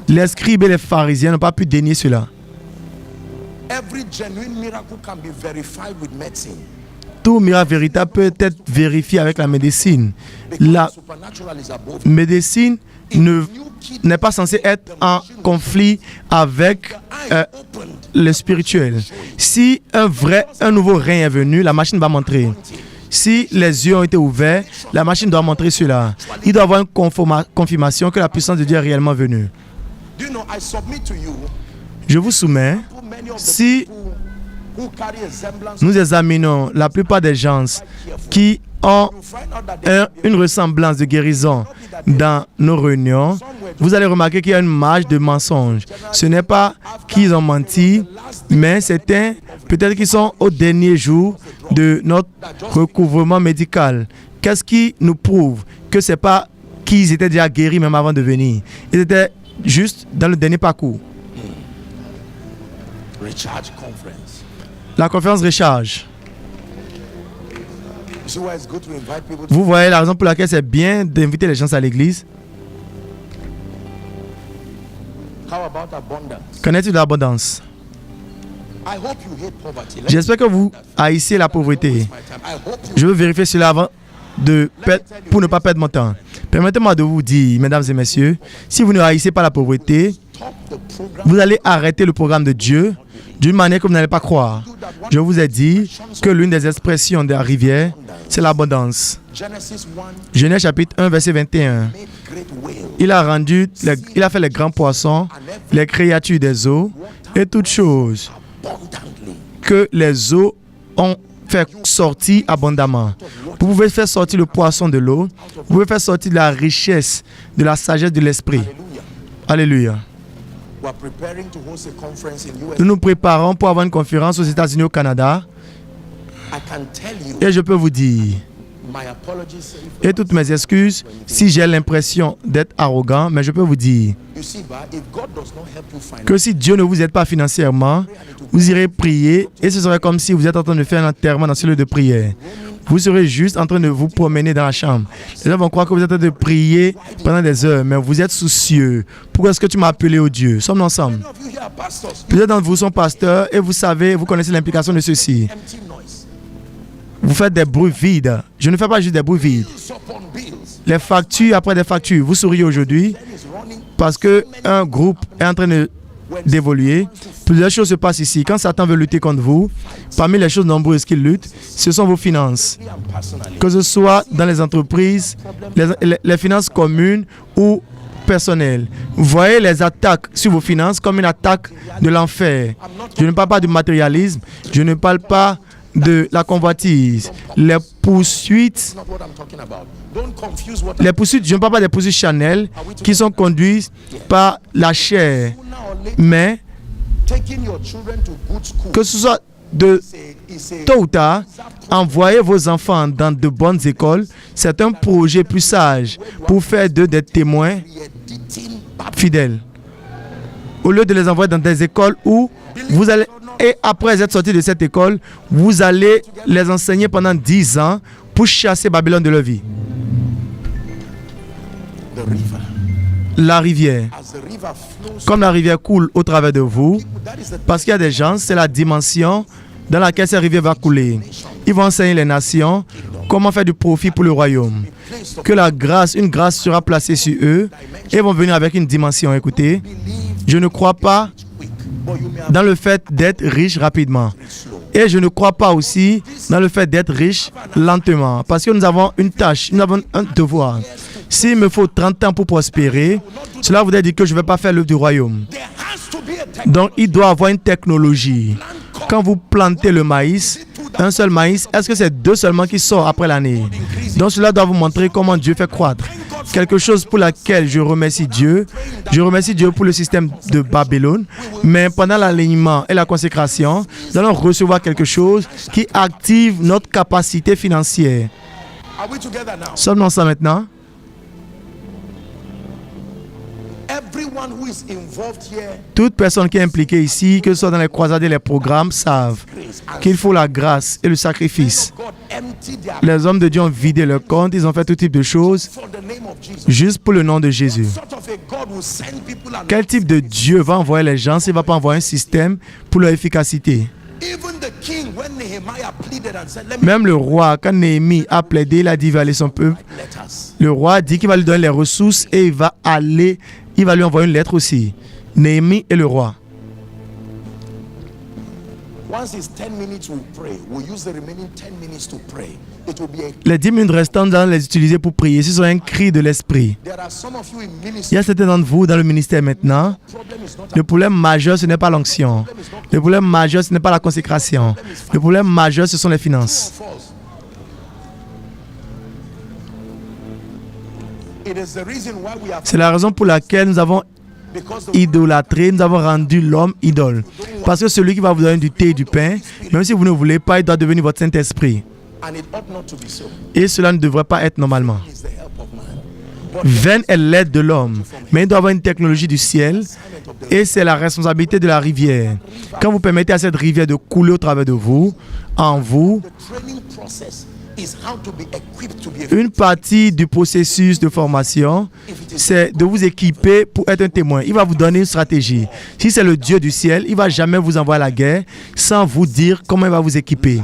Les scribes et les pharisiens n'ont pas pu dénier cela. Tout miracle véritable peut être vérifié avec la médecine. La médecine n'est pas censée être en conflit avec le spirituel. Si un nouveau rein est venu, la machine va montrer. Si les yeux ont été ouverts, la machine doit montrer cela. Il doit y avoir une confirmation que la puissance de Dieu est réellement venue. Je vous soumets, si nous examinons la plupart des gens qui ont une ressemblance de guérison dans nos réunions, vous allez remarquer qu'il y a une marge de mensonges. Ce n'est pas qu'ils ont menti, mais c'était peut-être qu'ils sont au dernier jour de notre recouvrement médical. Qu'est-ce qui nous prouve que ce n'est pas qu'ils étaient déjà guéris même avant de venir? Ils étaient juste dans le dernier parcours. La conférence Recharge. Vous voyez la raison pour laquelle c'est bien d'inviter les gens à l'église? Qu'en est-il de l'abondance? J'espère que vous haïssez la pauvreté. Je veux vérifier cela avant pour ne pas perdre mon temps. Permettez-moi de vous dire, mesdames et messieurs, si vous ne haïssez pas la pauvreté, vous allez arrêter le programme de Dieu d'une manière que vous n'allez pas croire. Je vous ai dit que l'une des expressions de la rivière, c'est l'abondance. Genèse chapitre 1, verset 21. Il a fait les grands poissons, les créatures des eaux et toutes choses que les eaux ont fait sortir abondamment. Vous pouvez faire sortir le poisson de l'eau, vous pouvez faire sortir de la richesse, de la sagesse de l'esprit. Alléluia. Nous nous préparons pour avoir une conférence aux États-Unis et au Canada. Et je peux vous dire, et toutes mes excuses, si j'ai l'impression d'être arrogant, mais je peux vous dire que si Dieu ne vous aide pas financièrement, vous irez prier et ce serait comme si vous êtes en train de faire un enterrement dans ce lieu de prière. Vous serez juste en train de vous promener dans la chambre. Les gens vont croire que vous êtes en train de prier pendant des heures, mais vous êtes soucieux. Pourquoi est-ce que tu m'as appelé au Dieu? Sommes-nous ensemble? Plusieurs d'entre vous sont pasteurs et vous savez, vous connaissez l'implication de ceci. Vous faites des bruits vides. Je ne fais pas juste des bruits vides. les factures après des factures. Vous souriez aujourd'hui parce qu'un groupe est en train d'évoluer. Plusieurs choses se passent ici. Quand Satan veut lutter contre vous, parmi les choses nombreuses qu'il lutte, ce sont vos finances. Que ce soit dans les entreprises, les finances communes ou personnelles. Vous voyez les attaques sur vos finances comme une attaque de l'enfer. Je ne parle pas du matérialisme, je ne parle pas de la convoitise. Les poursuites, je ne parle pas des poursuites charnelles qui sont conduites par la chair, mais que ce soit de tôt ou tard, envoyer vos enfants dans de bonnes écoles, c'est un projet plus sage pour faire d'eux des témoins fidèles. Au lieu de les envoyer dans des écoles où vous allez, et après être sortis de cette école, vous allez les enseigner pendant 10 ans pour chasser Babylone de leur vie. La rivière. Comme la rivière coule au travers de vous, parce qu'il y a des gens, c'est la dimension dans laquelle cette rivière va couler. Ils vont enseigner les nations comment faire du profit pour le royaume. Que la grâce, une grâce sera placée sur eux et ils vont venir avec une dimension. Écoutez, je ne crois pas dans le fait d'être riche rapidement. Et je ne crois pas aussi dans le fait d'être riche lentement. Parce que nous avons une tâche, nous avons un devoir. S'il me faut 30 ans pour prospérer, cela voudrait dire que je ne vais pas faire l'œuvre du royaume. Donc, il doit avoir une technologie. Quand vous plantez le maïs, un seul maïs, est-ce que c'est 2 seulement qui sortent après l'année? Donc, cela doit vous montrer comment Dieu fait croître. Quelque chose pour laquelle je remercie Dieu. Je remercie Dieu pour le système de Babylone. Mais pendant l'alignement et la consécration, nous allons recevoir quelque chose qui active notre capacité financière. Sommes-nous ensemble maintenant? Toute personne qui est impliquée ici, que ce soit dans les croisades et les programmes, savent qu'il faut la grâce et le sacrifice. Les hommes de Dieu ont vidé leur compte, ils ont fait tout type de choses juste pour le nom de Jésus. Quel type de Dieu va envoyer les gens s'il ne va pas envoyer un système pour leur efficacité? Même le roi, quand Néhémie a plaidé, il a dit qu'il va aller son peuple. Le roi dit qu'il va lui donner les ressources et il va lui envoyer une lettre aussi. Néhémie et le roi. Les 10 minutes restantes, nous allons les utiliser pour prier. Ce sera un cri de l'esprit. Il y a certains d'entre vous dans le ministère maintenant. Le problème majeur, ce n'est pas l'onction. Le problème majeur, ce n'est pas la consécration. Le problème majeur, ce sont les finances. C'est la raison pour laquelle nous avons idolâtré, nous avons rendu l'homme idole. Parce que celui qui va vous donner du thé et du pain, même si vous ne voulez pas, il doit devenir votre Saint-Esprit. Et cela ne devrait pas être normalement. Vaine est l'aide de l'homme, mais il doit avoir une technologie du ciel et c'est la responsabilité de la rivière. Quand vous permettez à cette rivière de couler au travers de vous, en vous, une partie du processus de formation, c'est de vous équiper pour être un témoin. Il va vous donner une stratégie. Si c'est le Dieu du ciel, il ne va jamais vous envoyer à la guerre sans vous dire comment il va vous équiper.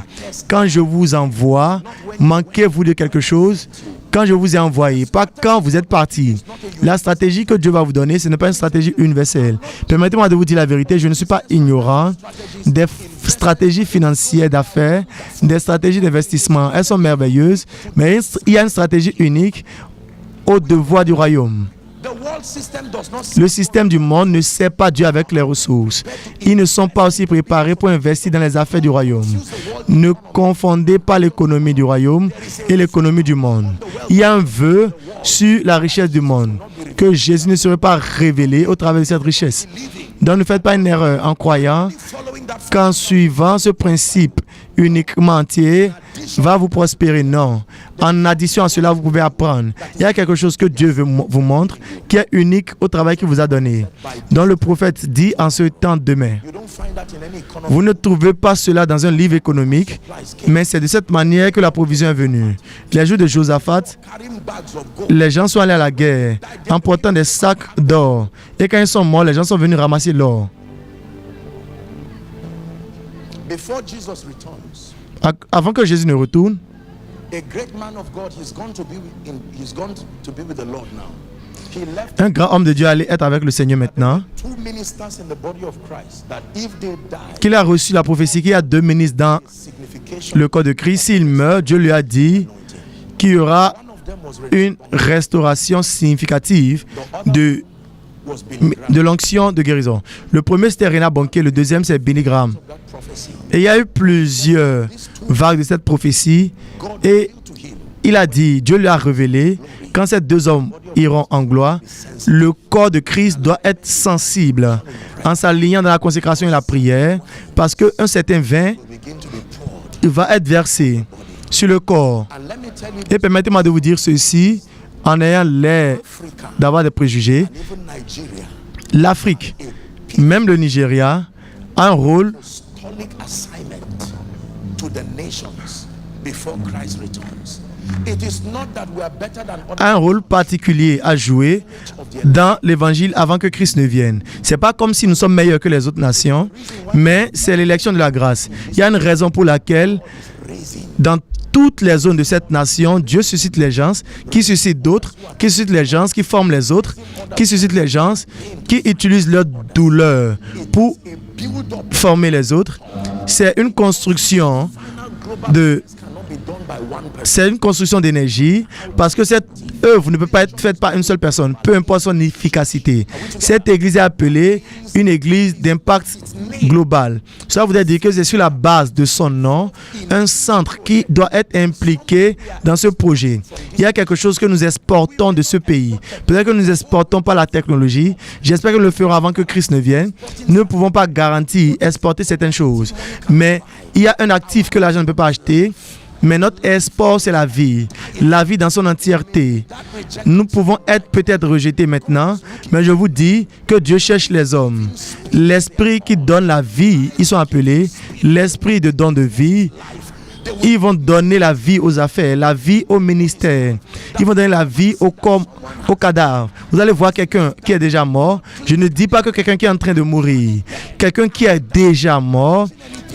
Quand je vous envoie, manquez-vous de quelque chose? Quand je vous ai envoyé, pas quand vous êtes parti. La stratégie que Dieu va vous donner, ce n'est pas une stratégie universelle. Permettez-moi de vous dire la vérité, je ne suis pas ignorant des stratégies financières d'affaires, des stratégies d'investissement. Elles sont merveilleuses, mais il y a une stratégie unique au devoir du royaume. Le système du monde ne sert pas Dieu avec les ressources. Ils ne sont pas aussi préparés pour investir dans les affaires du royaume. Ne confondez pas l'économie du royaume et l'économie du monde. Il y a un vœu sur la richesse du monde, que Jésus ne serait pas révélé au travers de cette richesse. Donc ne faites pas une erreur en croyant qu'en suivant ce principe uniquement entier va vous prospérer. Non. En addition à cela, vous pouvez apprendre. Il y a quelque chose que Dieu vous montre qui est unique au travail qu'il vous a donné. Donc le prophète dit en ce temps demain. Vous ne trouvez pas cela dans un livre économique, mais c'est de cette manière que la provision est venue. Les jours de Josaphat, les gens sont allés à la guerre en portant des sacs d'or. Et quand ils sont morts, les gens sont venus ramasser l'or. Avant que Jésus ne retourne, A great man of God, he's gone to be with the Lord now. He left Un grand homme de Dieu allait être avec le Seigneur maintenant. 2 ministers in the body of Christ that if they die, Qu'il a reçu la prophétie qu'il y a 2 ministres dans signification le corps de Christ. S'il meurt, Dieu lui a dit qu'il y aura one of them was une restauration significative de was Billy Graham. de l'onction de guérison. Le premier, c'était Reinhard Bonnke, le deuxième, c'est Billy Graham. That prophecy, Et il y a eu plusieurs vagues de cette prophétie. God Et revealed to him il a dit, Dieu lui a révélé, quand ces 2 hommes iront en gloire, le corps de Christ doit être sensible en s'alignant dans la consécration et la prière, parce qu'un certain vin begin to be poured. il va être versé sur le corps. And let me tell you, Et permettez-moi de vous dire ceci, en ayant l'air Africa, d'avoir des préjugés, even Nigeria, l'Afrique, même le Nigeria, a un rôle apostolic assignment to the nations before Christ returns. It is not that we are better than other un rôle particulier à jouer of the dans l'évangile avant que Christ ne vienne. C'est pas comme si nous sommes meilleurs que les autres nations, mais c'est l'élection de la grâce. Il y a une raison pour laquelle raising. dans toutes les zones de cette nation, Dieu suscite les gens, qui suscite d'autres, qui suscite les gens, qui forment les autres, qui suscite les gens, qui utilisent leur douleur pour A build-up former les autres. C'est une construction de cannot be done by one person. c'est une construction d'énergie parce que cette œuvre ne peut pas être faite par une seule personne, peu importe son efficacité. Cette église est appelée une église d'impact global. Cela voudrait dire que c'est sur la base de son nom, un centre qui doit être impliqué dans ce projet. Il y a quelque chose que nous exportons de ce pays. Peut-être que nous exportons pas la technologie. J'espère que nous le ferons avant que Christ ne vienne. Nous ne pouvons pas garantir exporter certaines choses. Mais il y a un actif que l'argent ne peut pas acheter. Mais notre export, c'est la vie dans son entièreté. Nous pouvons être peut-être rejetés maintenant, mais je vous dis que Dieu cherche les hommes. L'esprit qui donne la vie, ils sont appelés l'esprit de don de vie. Ils vont donner la vie aux affaires, la vie au ministère. Ils vont donner la vie au corps, au cadavre. Vous allez voir quelqu'un qui est déjà mort. Je ne dis pas que quelqu'un qui est en train de mourir. Quelqu'un qui est déjà mort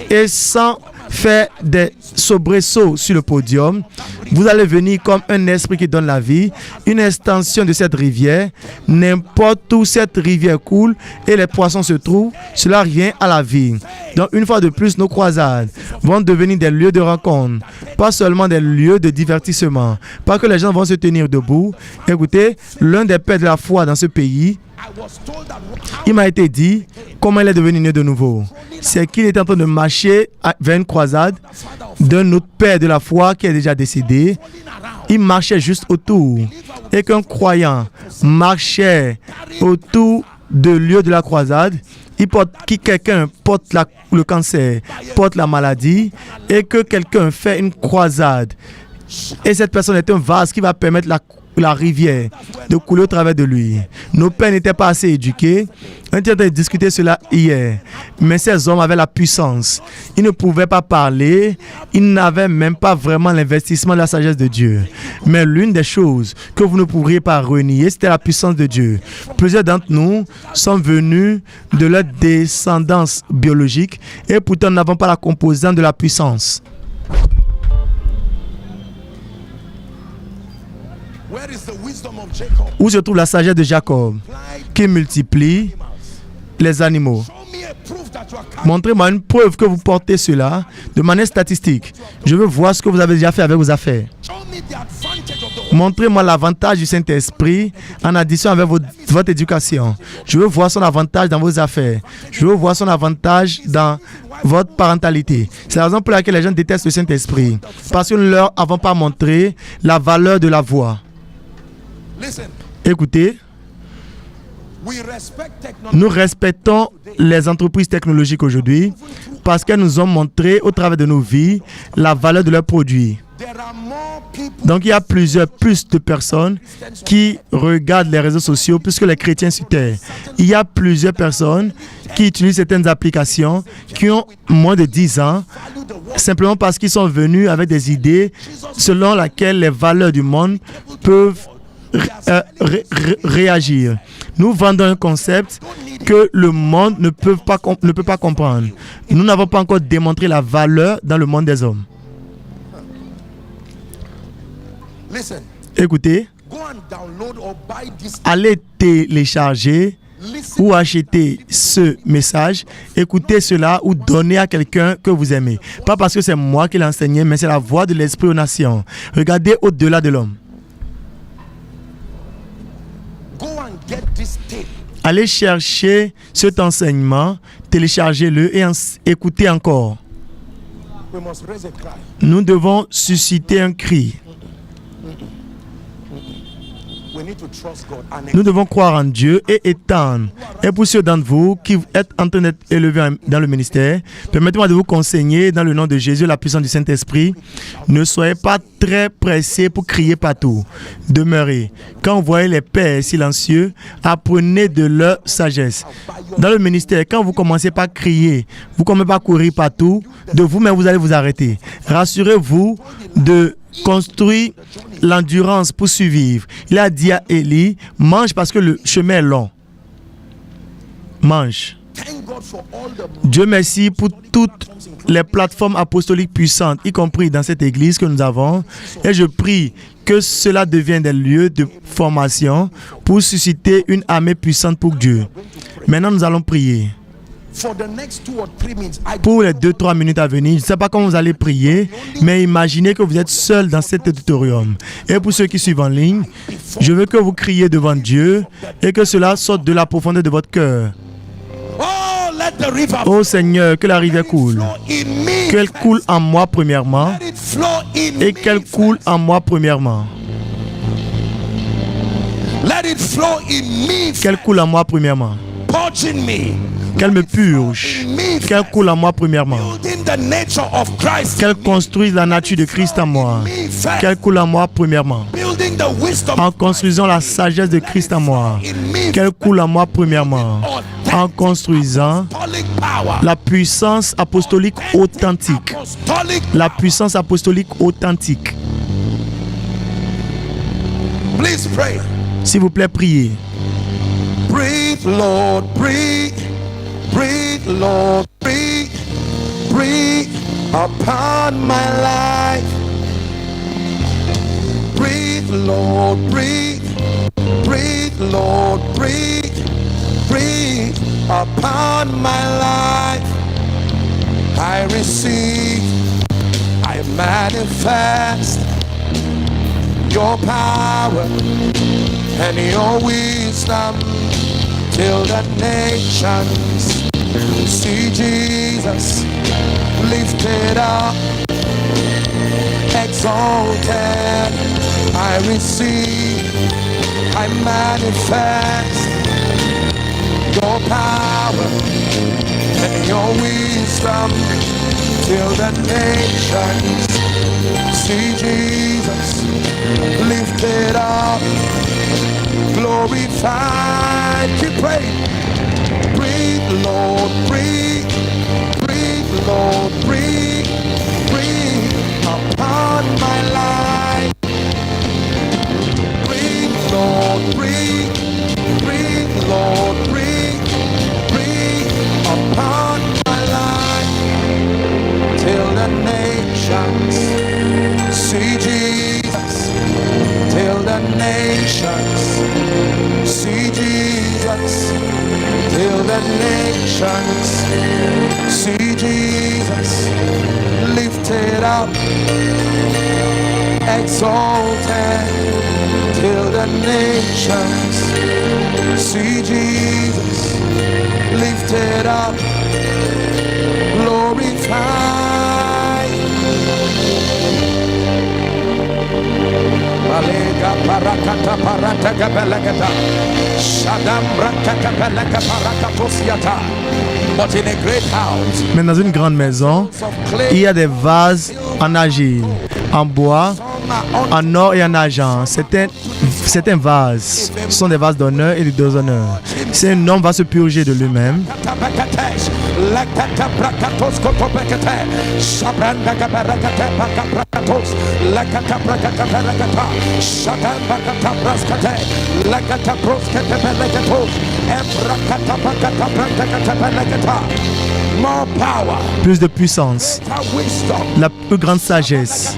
et sans faire des soubresauts sur le podium, vous allez venir comme un esprit qui donne la vie, une extension de cette rivière. N'importe où cette rivière coule et les poissons se trouvent, cela revient à la vie. Donc une fois de plus, nos croisades vont devenir des lieux de rencontre, pas seulement des lieux de divertissement, pas que les gens vont se tenir debout. Écoutez, l'un des pères de la foi dans ce pays, il m'a été dit comment il est devenu né de nouveau. C'est qu'il était en train de marcher vers une croisade d'un autre père de la foi qui est déjà décédé. Il marchait juste autour. Et qu'un croyant marchait autour du lieu de la croisade, quelqu'un porte le cancer, porte la maladie, et que quelqu'un fait une croisade. Et cette personne est un vase qui va permettre la rivière de couler au travers de lui. Nos pères n'étaient pas assez éduqués. On était en train de discuter cela hier. Mais ces hommes avaient la puissance. Ils ne pouvaient pas parler. Ils n'avaient même pas vraiment l'investissement de la sagesse de Dieu. Mais l'une des choses que vous ne pourriez pas renier, c'était la puissance de Dieu. Plusieurs d'entre nous sont venus de leur descendance biologique et pourtant nous n'avons pas la composante de la puissance. Where is the wisdom of Jacob? Où se trouve la sagesse de Jacob qui multiplie les animaux? Show me a proof that you are counting. Montrez-moi une preuve que vous portez cela de manière statistique. Je veux voir ce que vous avez déjà fait avec vos affaires. Show me the advantage of the Montrez-moi l'avantage du Saint-Esprit en addition avec votre éducation. Je veux voir son avantage dans vos affaires. Je veux voir son avantage dans votre parentalité. C'est la raison pour laquelle les gens détestent le Saint-Esprit. Parce que nous ne leur avons pas montré la valeur de la voix. Listen, Écoutez, we respect technology. nous respectons les entreprises technologiques aujourd'hui parce qu'elles nous ont montré au travers de nos vies la valeur de leurs produits. There are more people Donc il y a plus de personnes qui regardent les réseaux sociaux plus que les chrétiens sur terre. Il y a plusieurs personnes qui utilisent certaines applications qui ont moins de 10 ans simplement parce qu'ils sont venus avec des idées selon lesquelles les valeurs du monde peuvent réagir. Nous vendons un concept que le monde ne peut pas comprendre. Nous n'avons pas encore démontré la valeur dans le monde des hommes. Listen, Écoutez, go and download or buy this. allez télécharger Listen. ou acheter ce message, écoutez cela ou donnez à quelqu'un que vous aimez. Pas parce que c'est moi qui l'ai enseigné, mais c'est la voix de l'Esprit aux nations. Regardez au-delà de l'homme. Go and get this tape. Allez chercher cet enseignement, téléchargez-le et écoutez encore. We must raise a cry. Nous devons susciter un cri. We need to trust God. And Nous devons croire en Dieu et étendre. Et pour ceux d'entre vous qui êtes en train d'être élevés dans le ministère, permettez-moi de vous conseiller dans le nom de Jésus, la puissance du Saint-Esprit. Ne soyez pas très pressés pour crier partout. Demeurez. Quand vous voyez les pères silencieux, apprenez de leur sagesse. Dans le ministère, quand vous commencez par crier, vous ne commencez pas à courir partout, de vous-même vous allez vous arrêter. Rassurez-vous de construire l'endurance pour survivre. Il a dit à Élie, mange parce que le chemin est long. Mange. thank God for all the Dieu merci pour toutes les plateformes apostoliques puissantes, y compris dans cette église que nous avons. Et je prie que cela devienne des lieux de formation pour susciter une armée puissante pour Dieu. Maintenant, nous allons prier. for the next 2 or 3 minutes. I Pour les 2-3 minutes à venir, je ne sais pas comment vous allez prier, mais imaginez que vous êtes seul dans cet auditorium. Et pour ceux qui suivent en ligne, je veux que vous criez devant Dieu et que cela sorte de la profondeur de votre cœur. oh, let the river Ô Seigneur, que la rivière coule. flow in me. Qu'elle coule en moi premièrement Let it flow in et me. qu'elle coule en moi premièrement. Let it flow in me. Qu'elle coule en moi premièrement. Purging me. Qu'elle me purge. Qu'elle coule en moi premièrement. Building the nature of Christ. Qu'elle construise la nature de Christ en moi. Me first. Qu'elle coule en moi premièrement. Building the wisdom En construisant la sagesse de Christ en moi. in me. Qu'elle coule en moi premièrement. En construisant Apostolic power. la puissance apostolique authentique. Apostolic. La puissance apostolique authentique. Please pray. S'il vous plaît, priez. Breathe, Lord, breathe. Breathe, Lord, breathe. Breathe upon my life. Breathe, Lord, breathe. Breathe, Lord, breathe. Breathe upon my life. I receive, I manifest your power and your wisdom till the nations see Jesus lifted up, exalted. I receive, I manifest your power and your wisdom till the nations see Jesus lifted up, glorified. Keep praying. Breathe, Lord, breathe. Breathe, Lord, breathe. Breathe upon my life. Breathe, Lord, breathe. Breathe, Lord, breathe. Breathe upon my life till the nations see Jesus, till the nations see Jesus, till the nations see Jesus lifted up, exalted, till the nations see Jesus lifted up, glorified. Balega parakata parata gabelagata, Shadam rakata belaka parakatosiata. But in a great house, Mais dans une grande maison, of il clay, y a des vases en argile, en bois, en or et en argent. Certains vases sont des vases d'honneur et de déshonneur. Si un homme va se purger de lui-même, Lakata brakatos kotopekete, Shabranda gabarakate pakaprakatos, Lakata brakata berakata, Shadam bakata braskate, Lakata broskete belekatos, Ebrakata bakata brakata belekata. More power, plus de puissance, greater wisdom. la plus grande sagesse,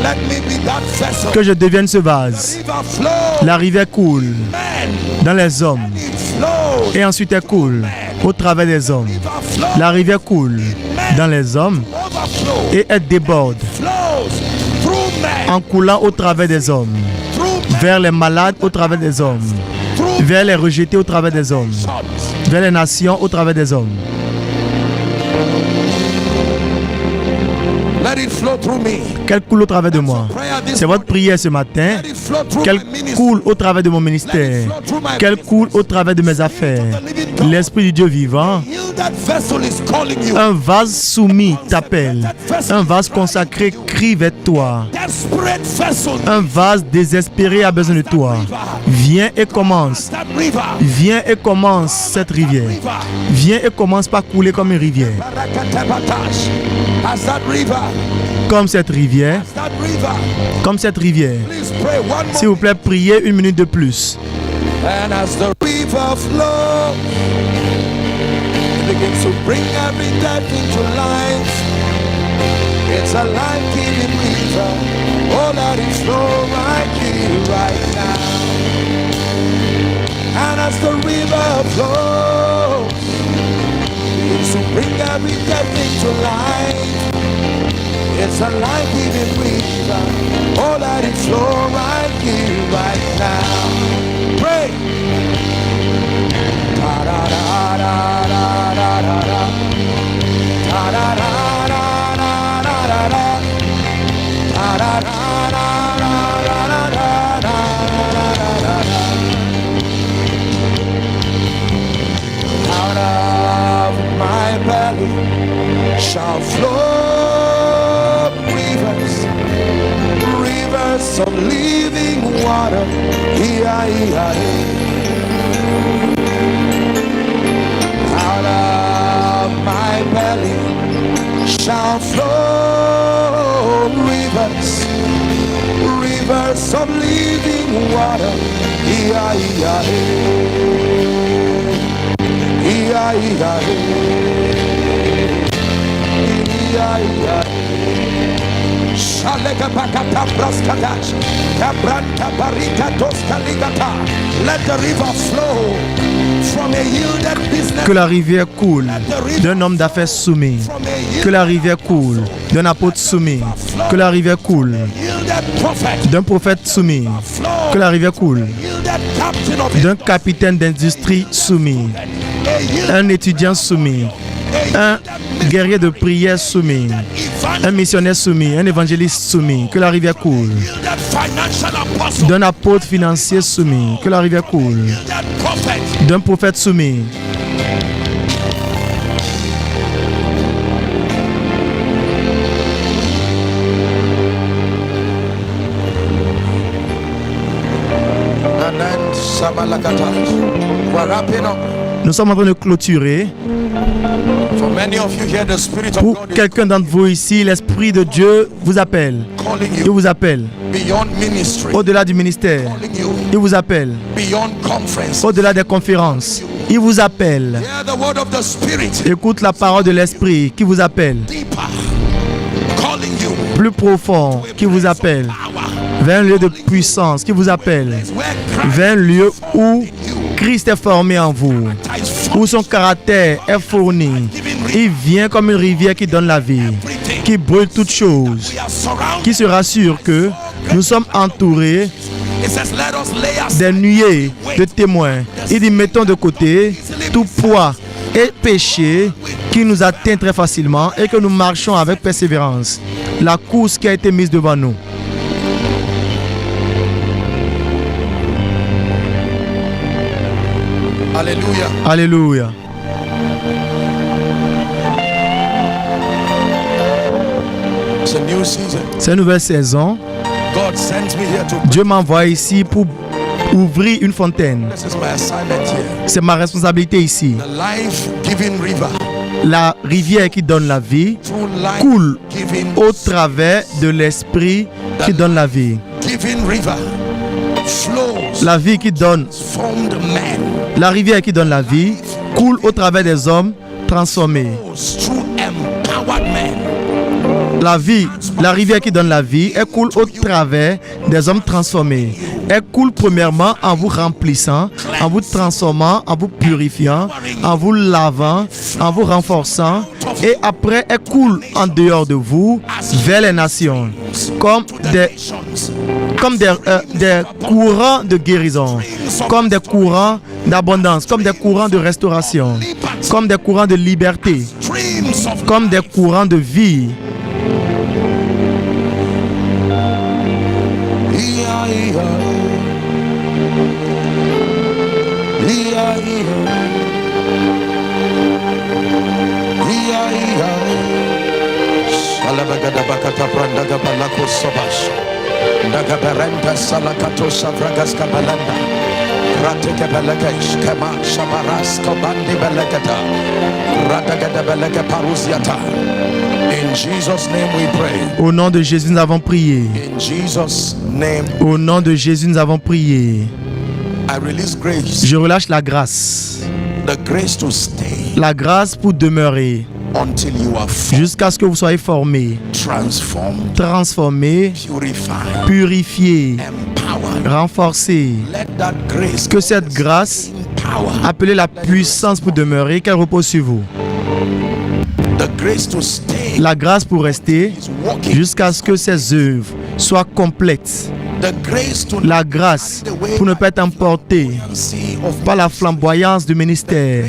Let me be that vessel. Que je devienne ce vase. River flows. La rivière coule Men. dans les hommes It flows. et ensuite elle coule au travers des hommes. River flows. La rivière coule dans les hommes Overflow. et elle déborde Flows through men. en coulant au travers des hommes, Through men. vers les malades au travers des hommes, Through vers les rejetés au travers des hommes, sons. vers les nations au travers des hommes. Let it flow through me. Qu'elle coule au travers de moi. C'est votre prière ce matin. Let it flow through Qu'elle my ministry. coule au travers de mon ministère. Qu'elle coule au travers de mes affaires. L'Esprit du Dieu vivant, Heal that vessel is calling you. un vase soumis t'appelle. Un vase consacré crie vers toi. Desperate vessel. Un vase désespéré a besoin de toi. Viens et commence. That river. Viens et commence cette rivière. Viens et commence par couler comme une rivière. Barakatebatash. As that river. Comme cette rivière. That river. Comme cette rivière. Please pray one more. S'il vous plaît, priez une minute de plus. And as the river flows, it begins to bring every death into life. It's a life-giving river. Oh, let it flow right here, right now. And as the river flows, it begins to bring every death into life. It's a life-giving river. Oh, let it flow right here, right now. Pray. Out of my belly shall flow rivers, rivers of living water. Out of my belly shall flow rivers, rivers of living water. Let the river flow from a yielded business. Que la rivière coule d'un homme d'affaires soumis. Que la rivière coule d'un apôtre soumis. Que la rivière coule Yielded prophet. d'un prophète soumis. Que la rivière coule Yielded captain of d'un capitaine d'industrie soumis. a yielded Un étudiant soumis. Un guerrier de prière soumis. Un missionnaire soumis. Un évangéliste soumis. Que la rivière coule. yielded financial apostle. D'un apôtre financier soumis. Que la rivière coule. Yielded prophet. D'un prophète soumis. And then Samalakata. We're wrapping up. Nous sommes en train de clôturer. For many of you here, the Spirit of Pour God is quelqu'un d'entre vous ici, l'Esprit de Dieu vous appelle. calling Il you vous appelle. beyond ministry. Au-delà du ministère. Calling you Il vous appelle. beyond conference. Au-delà des conférences. Il vous appelle. Hear the word of the Spirit. Écoute la parole de l'Esprit qui vous appelle. Deeper. Calling you. Plus profond, qui vous appelle. Power. Vers un lieu de puissance, qui vous appelle. Where Christ Vers un lieu où Christ est formé en vous. is Où son caractère est fourni. Il vient comme une rivière qui donne la vie. Qui brûle toutes choses. we are surrounded. Qui se rassure que nous sommes entourés It says, let us lay aside des nuées de témoins. Il dit, mettons de côté tout poids et péché qui nous atteint très facilement et que nous marchons avec persévérance. La course qui a été mise devant nous. Hallelujah. Alléluia. It's a new season. C'est une nouvelle saison. God sent me here to. Dieu m'envoie ici pour ouvrir une fontaine. This is my assignment here. C'est ma responsabilité ici. The life-giving river. La rivière qui donne la vie Through coule life-giving, au travers de l'esprit qui donne la vie. giving river flows. La vie qui donne, Formed men. la rivière qui donne la vie coule au travers des hommes transformés. Flows through empowered men. La vie, la rivière qui donne la vie, elle coule au travers des hommes transformés. Elle coule premièrement en vous remplissant, en vous transformant, en vous purifiant, en vous lavant, en vous renforçant. Et après, elle coule en dehors de vous vers les nations, comme des courants de guérison, comme des courants d'abondance, comme des courants de restauration, comme des courants de liberté, comme des courants de vie. In Jesus' name we pray. Au nom de Jésus, nous avons prié. In Jesus' name, Au nom de Jésus, nous avons prié. I release grace. Je relâche la grâce. The grace to stay La grâce pour demeurer until you are formed, jusqu'à ce que vous soyez formés, transformed, transformés, purified, purifiés, empowered. renforcés. Let that grace, Que cette grâce, power, appelée la puissance pour demeurer, qu'elle repose sur vous. the grace to stay La grâce pour rester is walking. jusqu'à ce que ses œuvres soient complètes. The grace to La grâce pour ne pas être emporté see of par la flamboyance du ministère.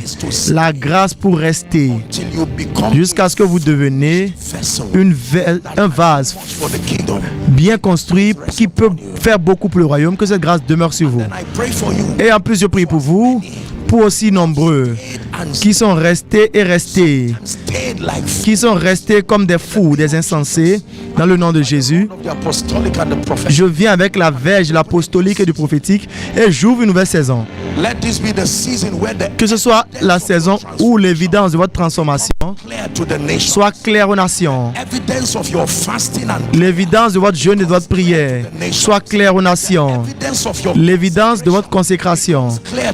La grâce pour rester till you become jusqu'à ce que vous deveniez vessel un vase for the kingdom. bien construit qui peut faire beaucoup pour le royaume. Que cette grâce demeure sur vous. And I pray for you. Et en plus, je prie pour vous, pour aussi nombreux qui sont restés et restés, Stayed like qui sont restés comme des fous, des insensés, dans le nom de Jésus. the apostolic and the prophetic. Je viens avec la verge de l'apostolique et du prophétique et j'ouvre une nouvelle saison. Let this be the season where the Que ce soit la saison où l'évidence de votre transformation clear to the nation. soit claire aux nations. Evidence of your fasting and L'évidence de votre jeûne et de votre prière soit claire aux nations. evidence of your L'évidence de votre consécration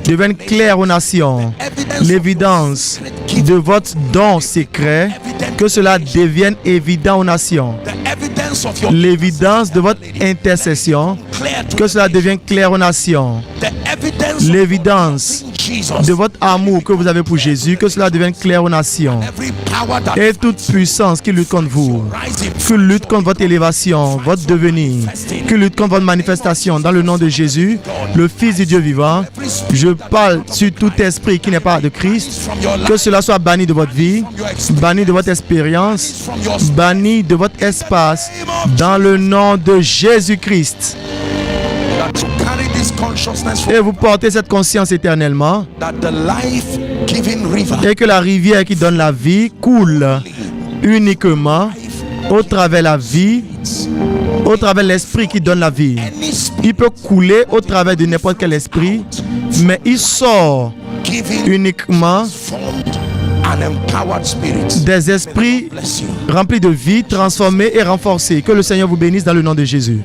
devienne claire aux nations. L'évidence de votre don secret, que cela devienne évident aux nations. the evidence of your L'évidence de votre intercession, clear to que cela devienne clair aux nations. the evidence L'évidence of Jesus. de votre amour que vous avez pour Jésus, que cela devienne clair aux nations. Every power that Et toute puissance qui lutte contre vous, rising qui lutte contre votre élévation, votre devenir, qui lutte contre votre manifestation, dans le nom de Jésus, le Fils du Dieu vivant, je parle sur tout esprit qui n'est pas de Christ, from your life, que cela soit banni de votre vie, banni de votre expérience, from your banni de votre espace, dans le nom de Jésus-Christ. that you carry this consciousness Et vous portez cette conscience éternellement, that the life-giving river et que la rivière qui donne la vie coule uniquement au travers la vie, au travers l'esprit qui donne la vie. any spirit Il peut couler au travers de n'importe quel esprit, mais il sort giving uniquement formed and empowered spirit. des esprits Bless you. remplis de vie, transformés et renforcés. Que le Seigneur vous bénisse dans le nom de Jésus.